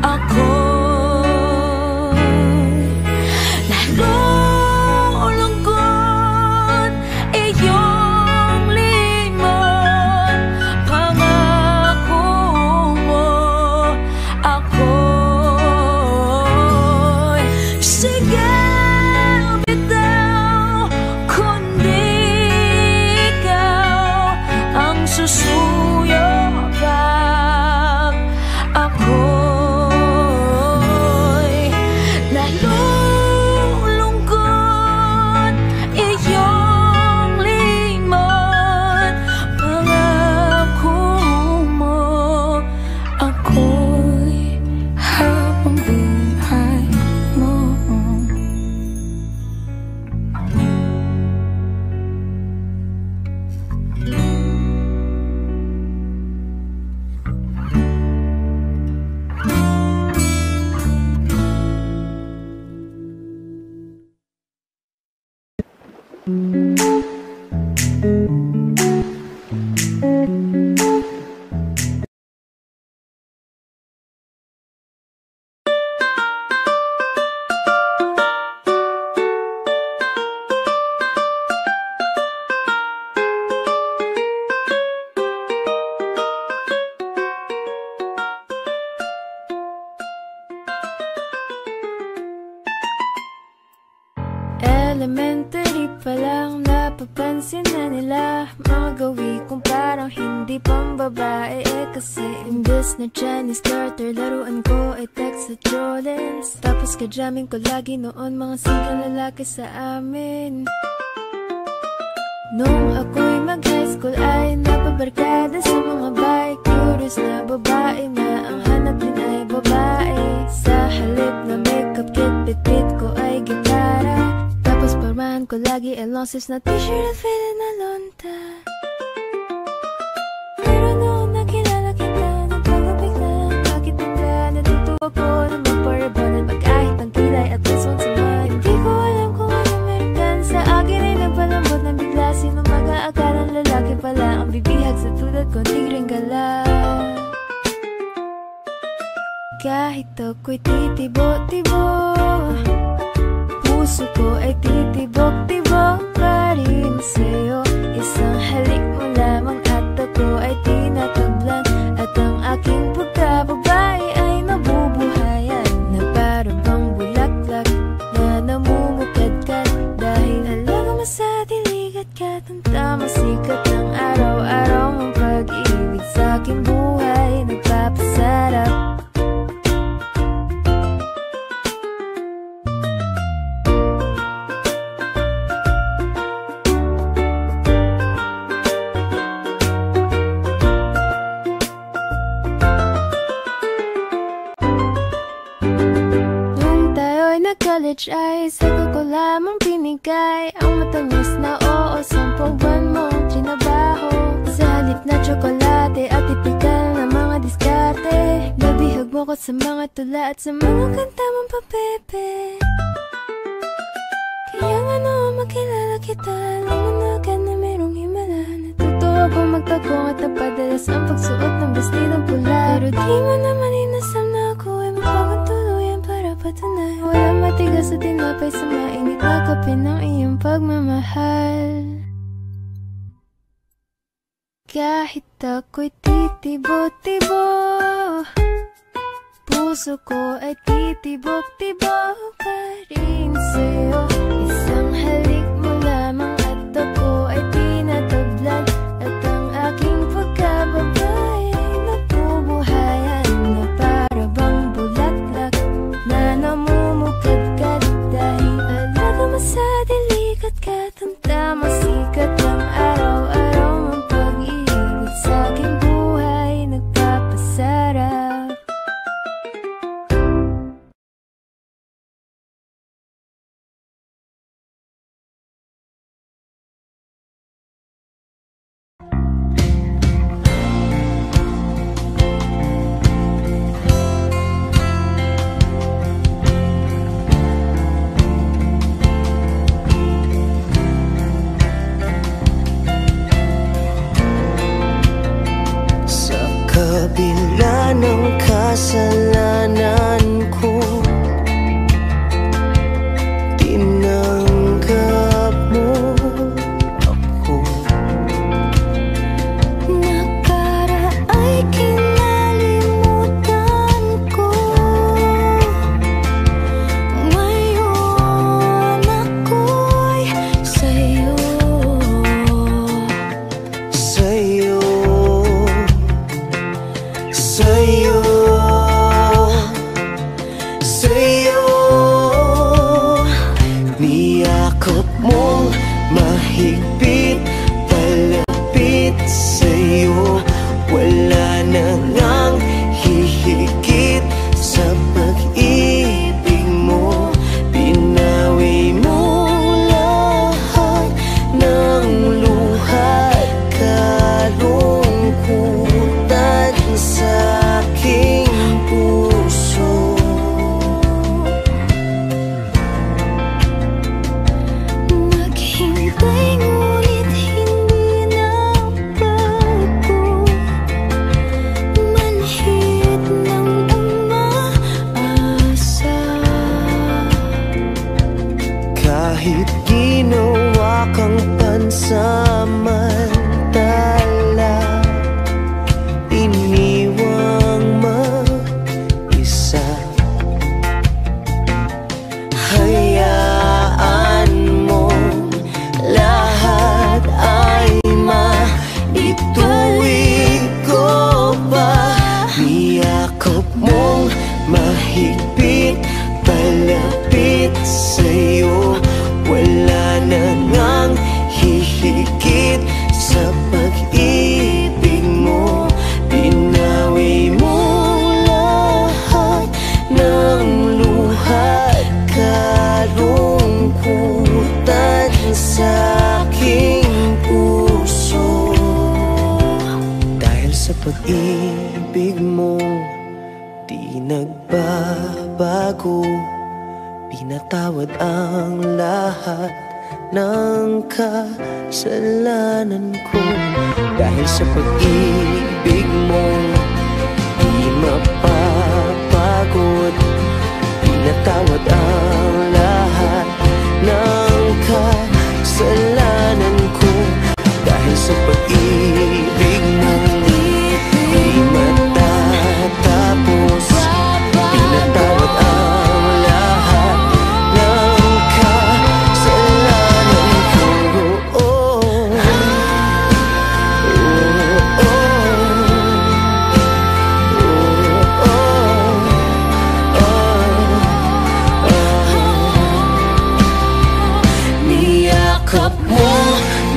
A: ako'y nalulungkot, iyong limot, pangako mo ako'y sige, bitaw, kundi ikaw ang susuyo pag ako'y nalulungkot, iyong limot, pangako mo ako'y habang buhay mo. Elementary pa lang napapansin na nila mga gawi kong parang hindi pambabae. Kasi imbes na Chinese starter, laruan ko ay text at Jolens. Tapos kajamin ko lagi noon mga sigang lalaki sa amin. Nung ako'y mag-high school ay napabarkada sa mga bike. Curious na babae na ang hanap din ay babae. Sa halip na makeup kit, bit-bit ko ay gitara. Tapos parmahan ko lagi ay long sleeves na t-shirt at faded na lonta. Pero noong nakilala kita, nagpagapik na. Bakit bigla natutuwa ko na magparabanan pag kahit ang kilay at least once a month. Hindi ko alam kung ano meron ka sa akin ay nagpalambot na bigla. Sino mag-aakalang lalaki pala ang bibihag sa tulad ko, tigring gala. Kahit ako'y titibo-tibo, puso ko ay titibok-tibok pa rin sa'yo. Isang halik mo lamang at ako ay tinatablan. At ang aking pagkababae ay nabubuhayan na para bang bulaklak na namumukadkad. Dahil halaga mo sa dilig at katanta, masikat ng araw-araw mong pag-ibig sa aking buhay nagpapasarap. College ay saka ko lamang pinigay ang matamis na oo, 10 buwan mo trinabaho. Sa halip na tsokolate at tipikal na mga diskarte, nabihag mo ko sa mga tula at sa mga kanta mong papepe. Kaya nga noong makilala kita, lumanagan na merong himala. Natutuwa ko magtagong at napadalas ang pagsuot ng bestidong pula. Pero di mo naman inasam na ako ay magpagong tuluyan para patunay. Walang matigas at tinapay sa mainit na kape ng iyong pagmamahal. Kahit ako'y titibo-tibo, puso ko ay titibok-tibok pa rin sa'yo. Isang halik mo lamang at ako ay tinatablan. At ang aking pagkababae ay nabubuhayan na para bang bulaklak na namumukadkad. Dahil alaga mo sa dilig at katanta, masikat lang araw-araw mong pag-ibig sa aking buhay nagpapasarap.
B: sa pag-ibig mo di nagbabago. Pinatawad ang lahat ng kasalanan ko. Dahil sa pag-ibig mo di mapapagod. Pinatawad ang lahat ng kasalanan ko. Dahil sa pag-ibig mo di matatapos. Pinatawad ang lahat ng kasalanan ko. Niyakap mo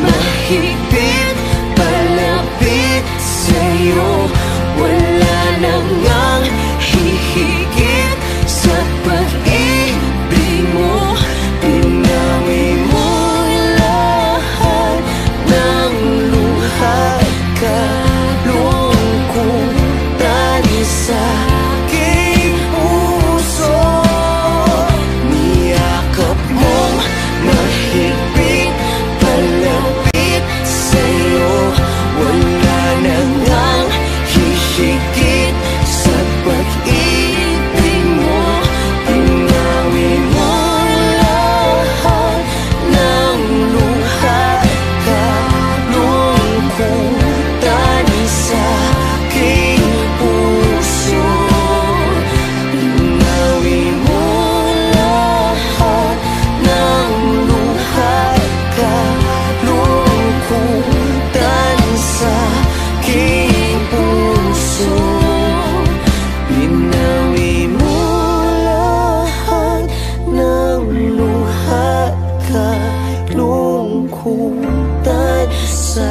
B: mahigpit, palapit sa'yo. Wala nang ang hihigit sa pag-ibig mo. Pinawi mo lahat ng luha kalungkutan sa aking puso. Niyakap mo mahigpit, palapit sa'yo. Wala nang ang hihigit sa pag-ibig mo. Pinawi mo lahat ng luha kalungkutan sa aking puso. Pinawi mo lahat ng luha kalungkutan sa aking puso. Pinawi mo lahat ng luha kalungkutan sa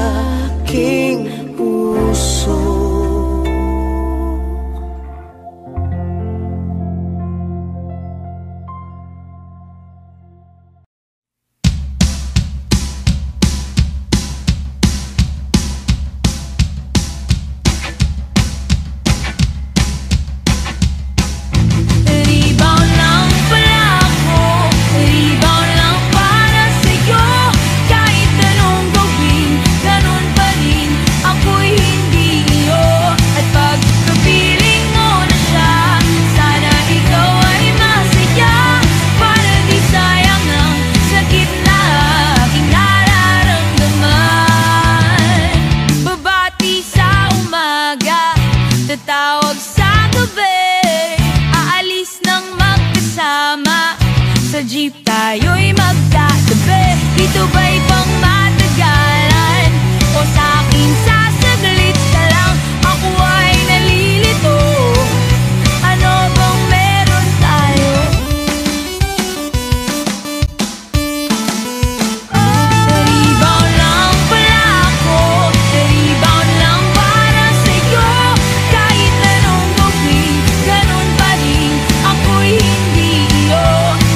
B: aking puso.
A: Rebound lang pala ako, rebound lang para sa'yo. Kahit anong gawin, ganun pa rin ako'y hindi iyo. At pag kapiling mo na siya, sana ikaw ay masaya. Para di sayang ang sakit na aking nararamdaman. Babati sa umaga, tatawag sa gabi. Aalis ng magkasama, sa jeep tayo'y magtatabi. Ito ba'y pang matagalan o sa'king sasaglit ka lang? Ako ay nalilito, ano bang meron tayo? Rebound lang pala ako, rebound lang para sa'yo. Kahit anong gawin, ganun pa rin ako'y hindi iyo.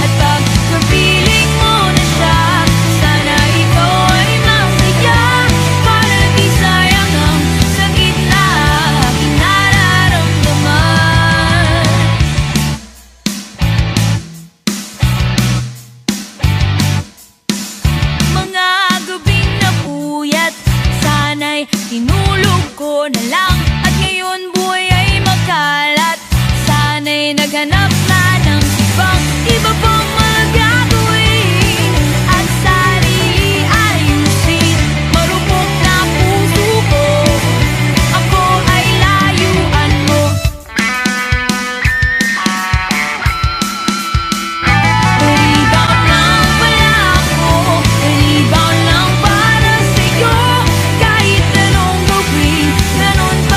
A: At pag kapiling mo na siya, sana ikaw ay masaya. Para di sayang ang sakit na aking nararamdaman. Mga gabing napuyat, sana'y tinulog ko na lang. At ngayon buhay ay makalat, sana'y naghanap na ng iba pang magagawin. At sarili ayusin, marupok na puso ko, ako ay layuan mo. Rebound lang pala ako, rebound lang para sa'yo. Kahit anong gawin, ganun pa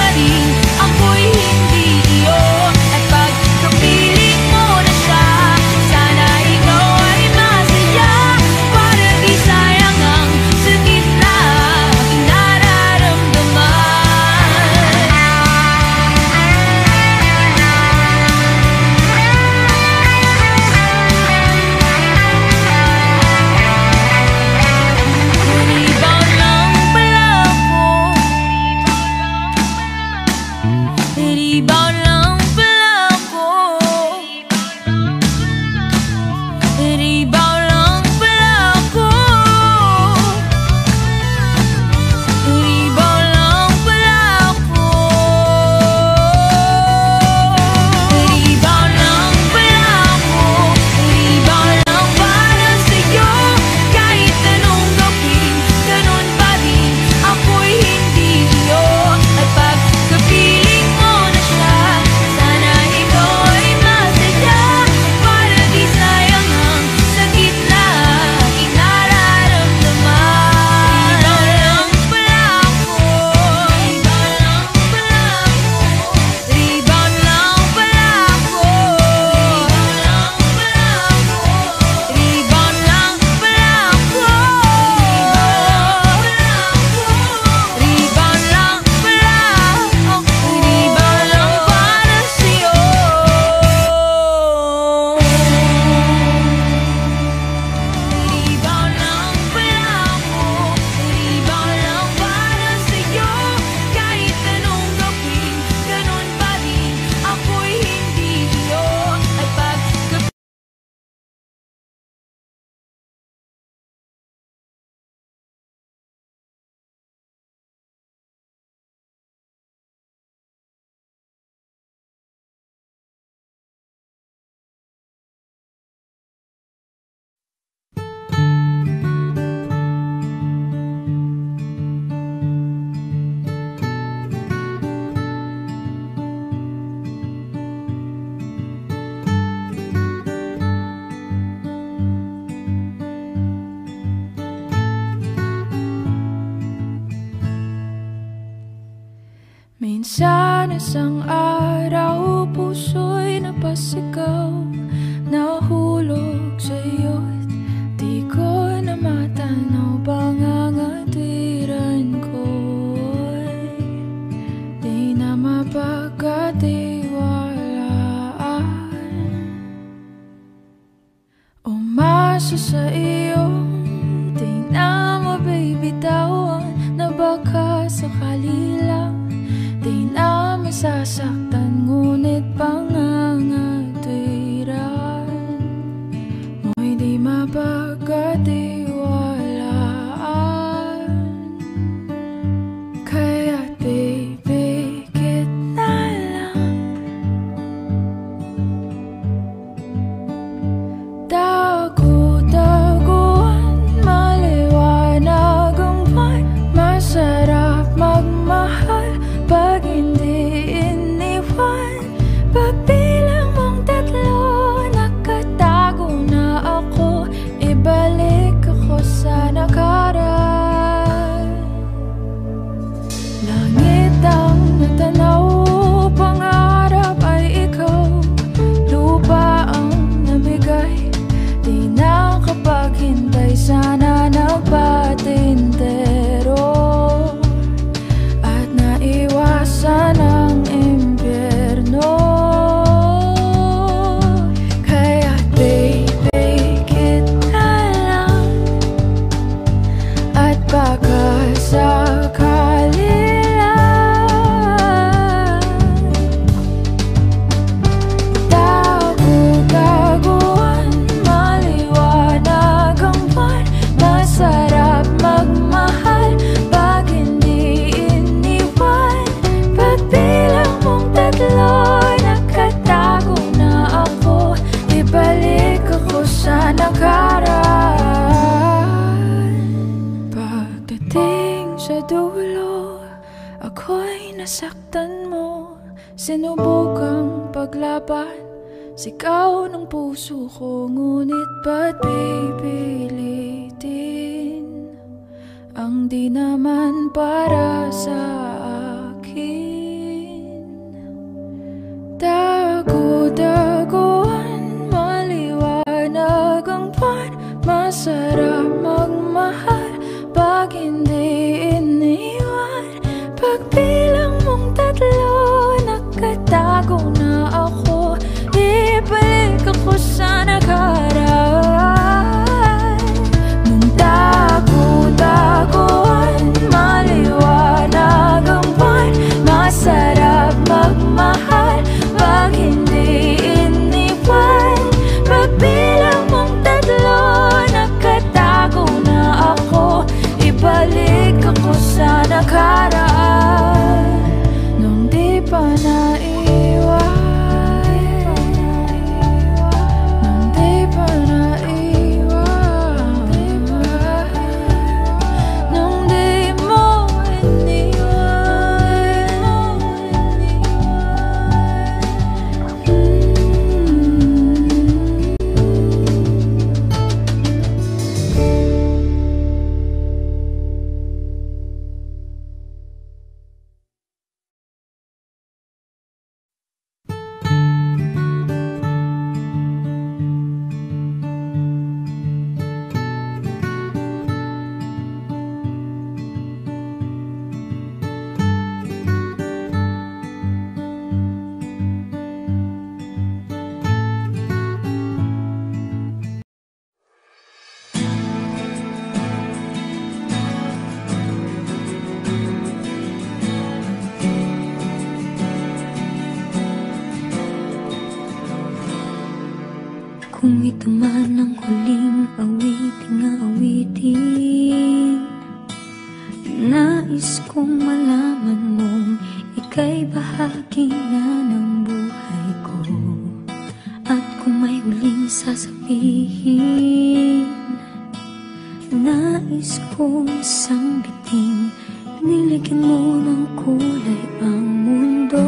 A: Minsan isang araw, puso'y napasigaw, nahulog sa'yo't di ko na matanaw. Pangangatiran ko'y di na mapagkatiwalaan. Umasa sa iyong di na mabibitawan, na baka sakali lang di na masasaktan. Ngunit pangangatiran mo'y di mapagkatiwalaan. Kaya't pipikit na lang, dagu-daguan, maliwanag ang buwan. Masarap magmahal pag hindi iniwan. Pagbilang mong tatlo, nakatago na ako. Ibalik ako sa nakaraan. Langit ang natanaw, pangarap ay ikaw. Lupa ang nabigay, di na kapaghintay. Sana nagpatintero at naiwasan ang impyerno. Kaya't pipikit na lang, at baka sakali lang. Dagu-daguan, maliwanag ang buwan. Masarap magmahal pag hindi iniwan. Pagbilang mong tatlo, nakatago na ako. Ibalik ako sa nakaraan. Pagdating sa dulo, ako'y nasaktan mo. Sinubukang paglaban, sigaw ng puso ko. Ngunit ba't pipilitin ang di naman para sa akin? Dagu-daguan, maliwanag ang buwan. Masarap magmahal pag hindi iniwan. Pagbilang mong tatlo, nakatago na ako. Ibalik ako sa nakaraan. Nung dagu-daguan, maliwanag ang buwan. Masarap magmahal pag hindi iniwan. Pagbilang mong tatlo, nakatago na ako. Ibalik ako sa nakaraan. Nung di pa naiwan, nung di pa naiwan, nung di mo iniwan.
E: Kung ito man ang huling awiting awitin, nais kong malaman mong ika'y bahagi na ng buhay ko. At kung may huling sasabihin, nais kong sanggitin, niligyan mo ng kulay ang mundo.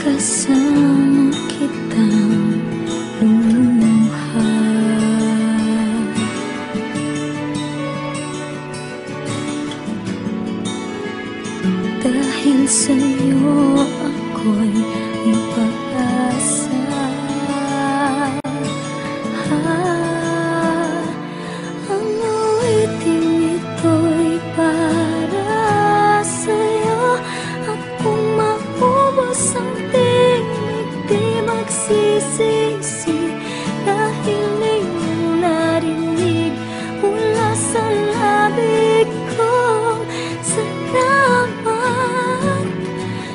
E: Kasama kitang lumuha. Dahil sa'yo ako'y may pag-asa. Ang awiting ito'y para sa'yo. At kung maubos ang tinig, di magsisisi. Dahil iyong narinig mula sa labig ko. Salamat,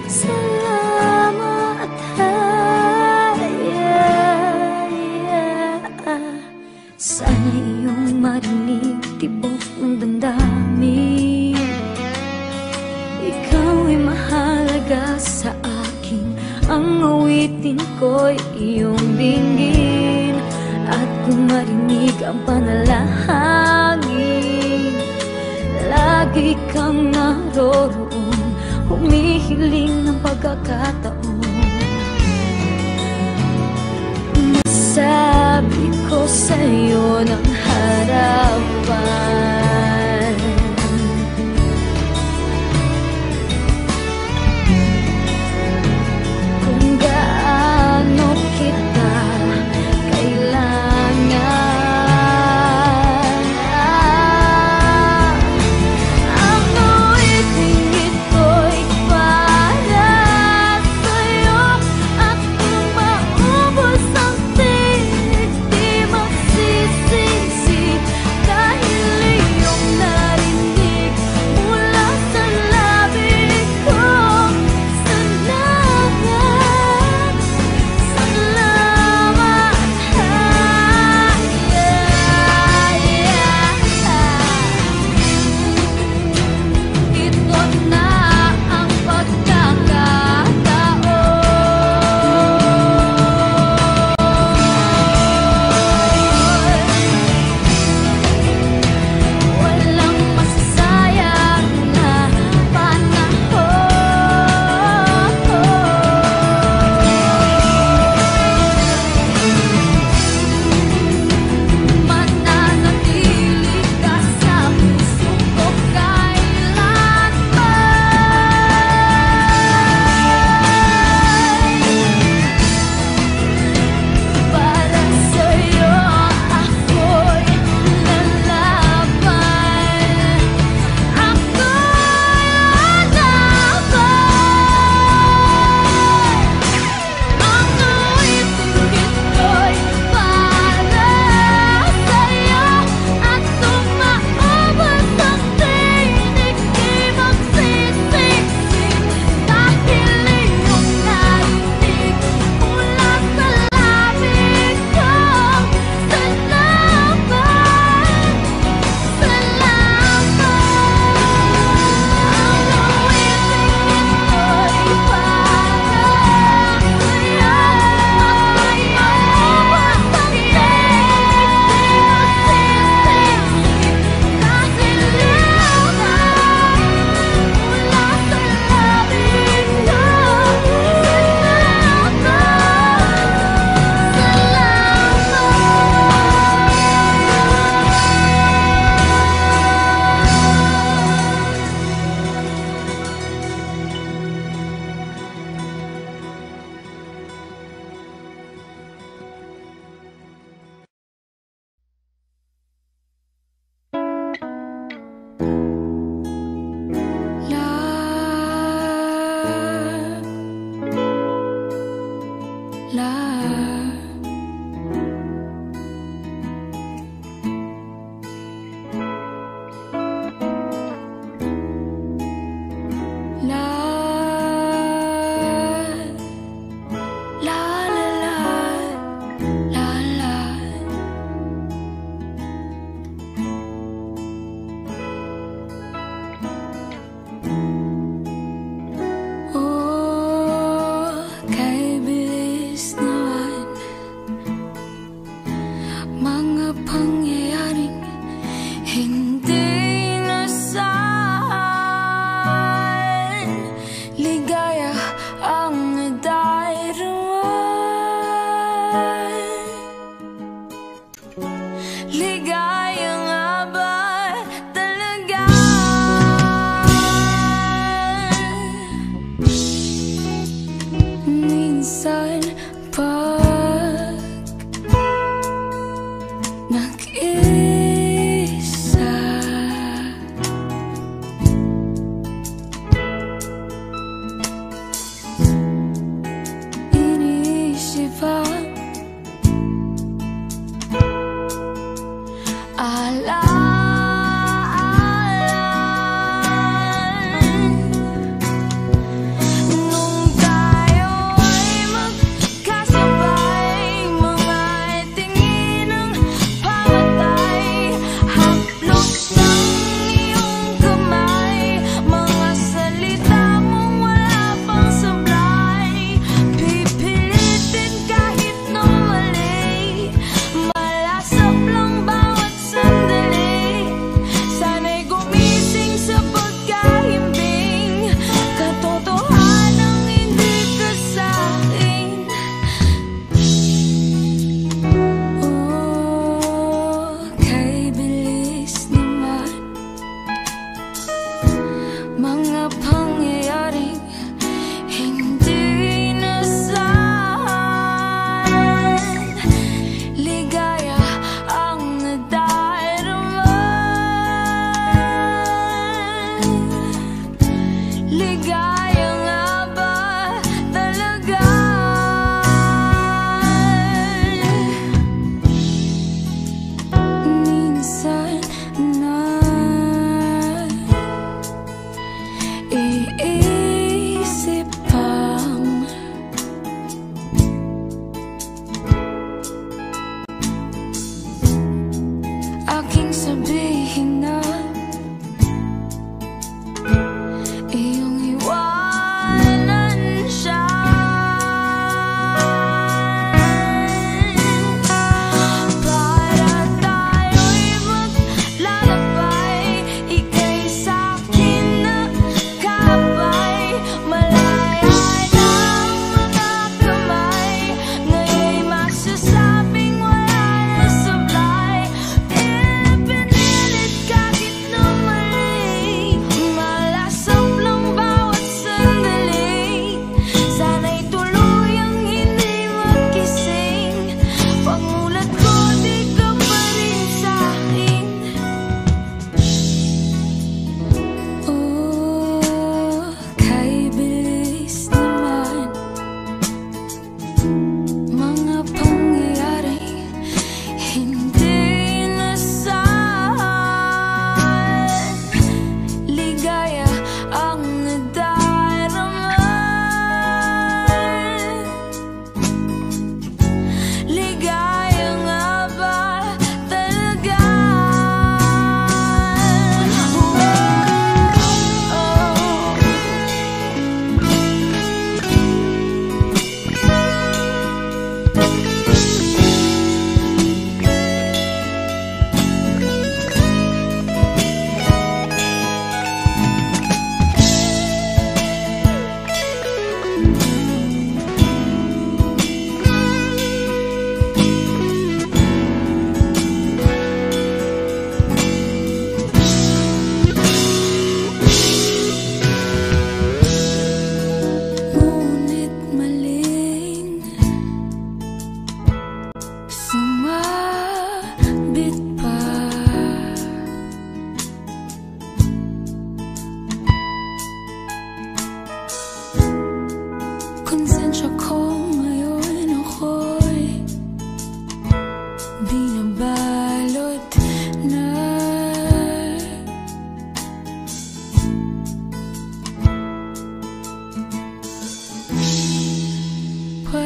E: salamat, sana iyong marinig tibok ng damdamin. Ikaw ay mahalaga sa akin. Ang awitin ko'y iyong dinggin. At kung marinig ang panalangin, lagi kang naroroon, humihiling ng pagkakataon. Masabi ko sa'yo ng harapan, kung gaano kita kailangan.
C: Dahil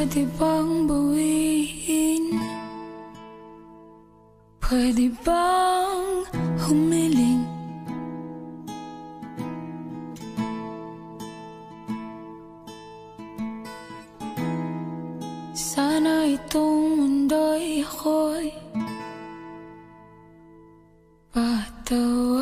A: Pwede bang bawiin? Pwede bang humiling? Sana itong mundo'y ako'y patawa.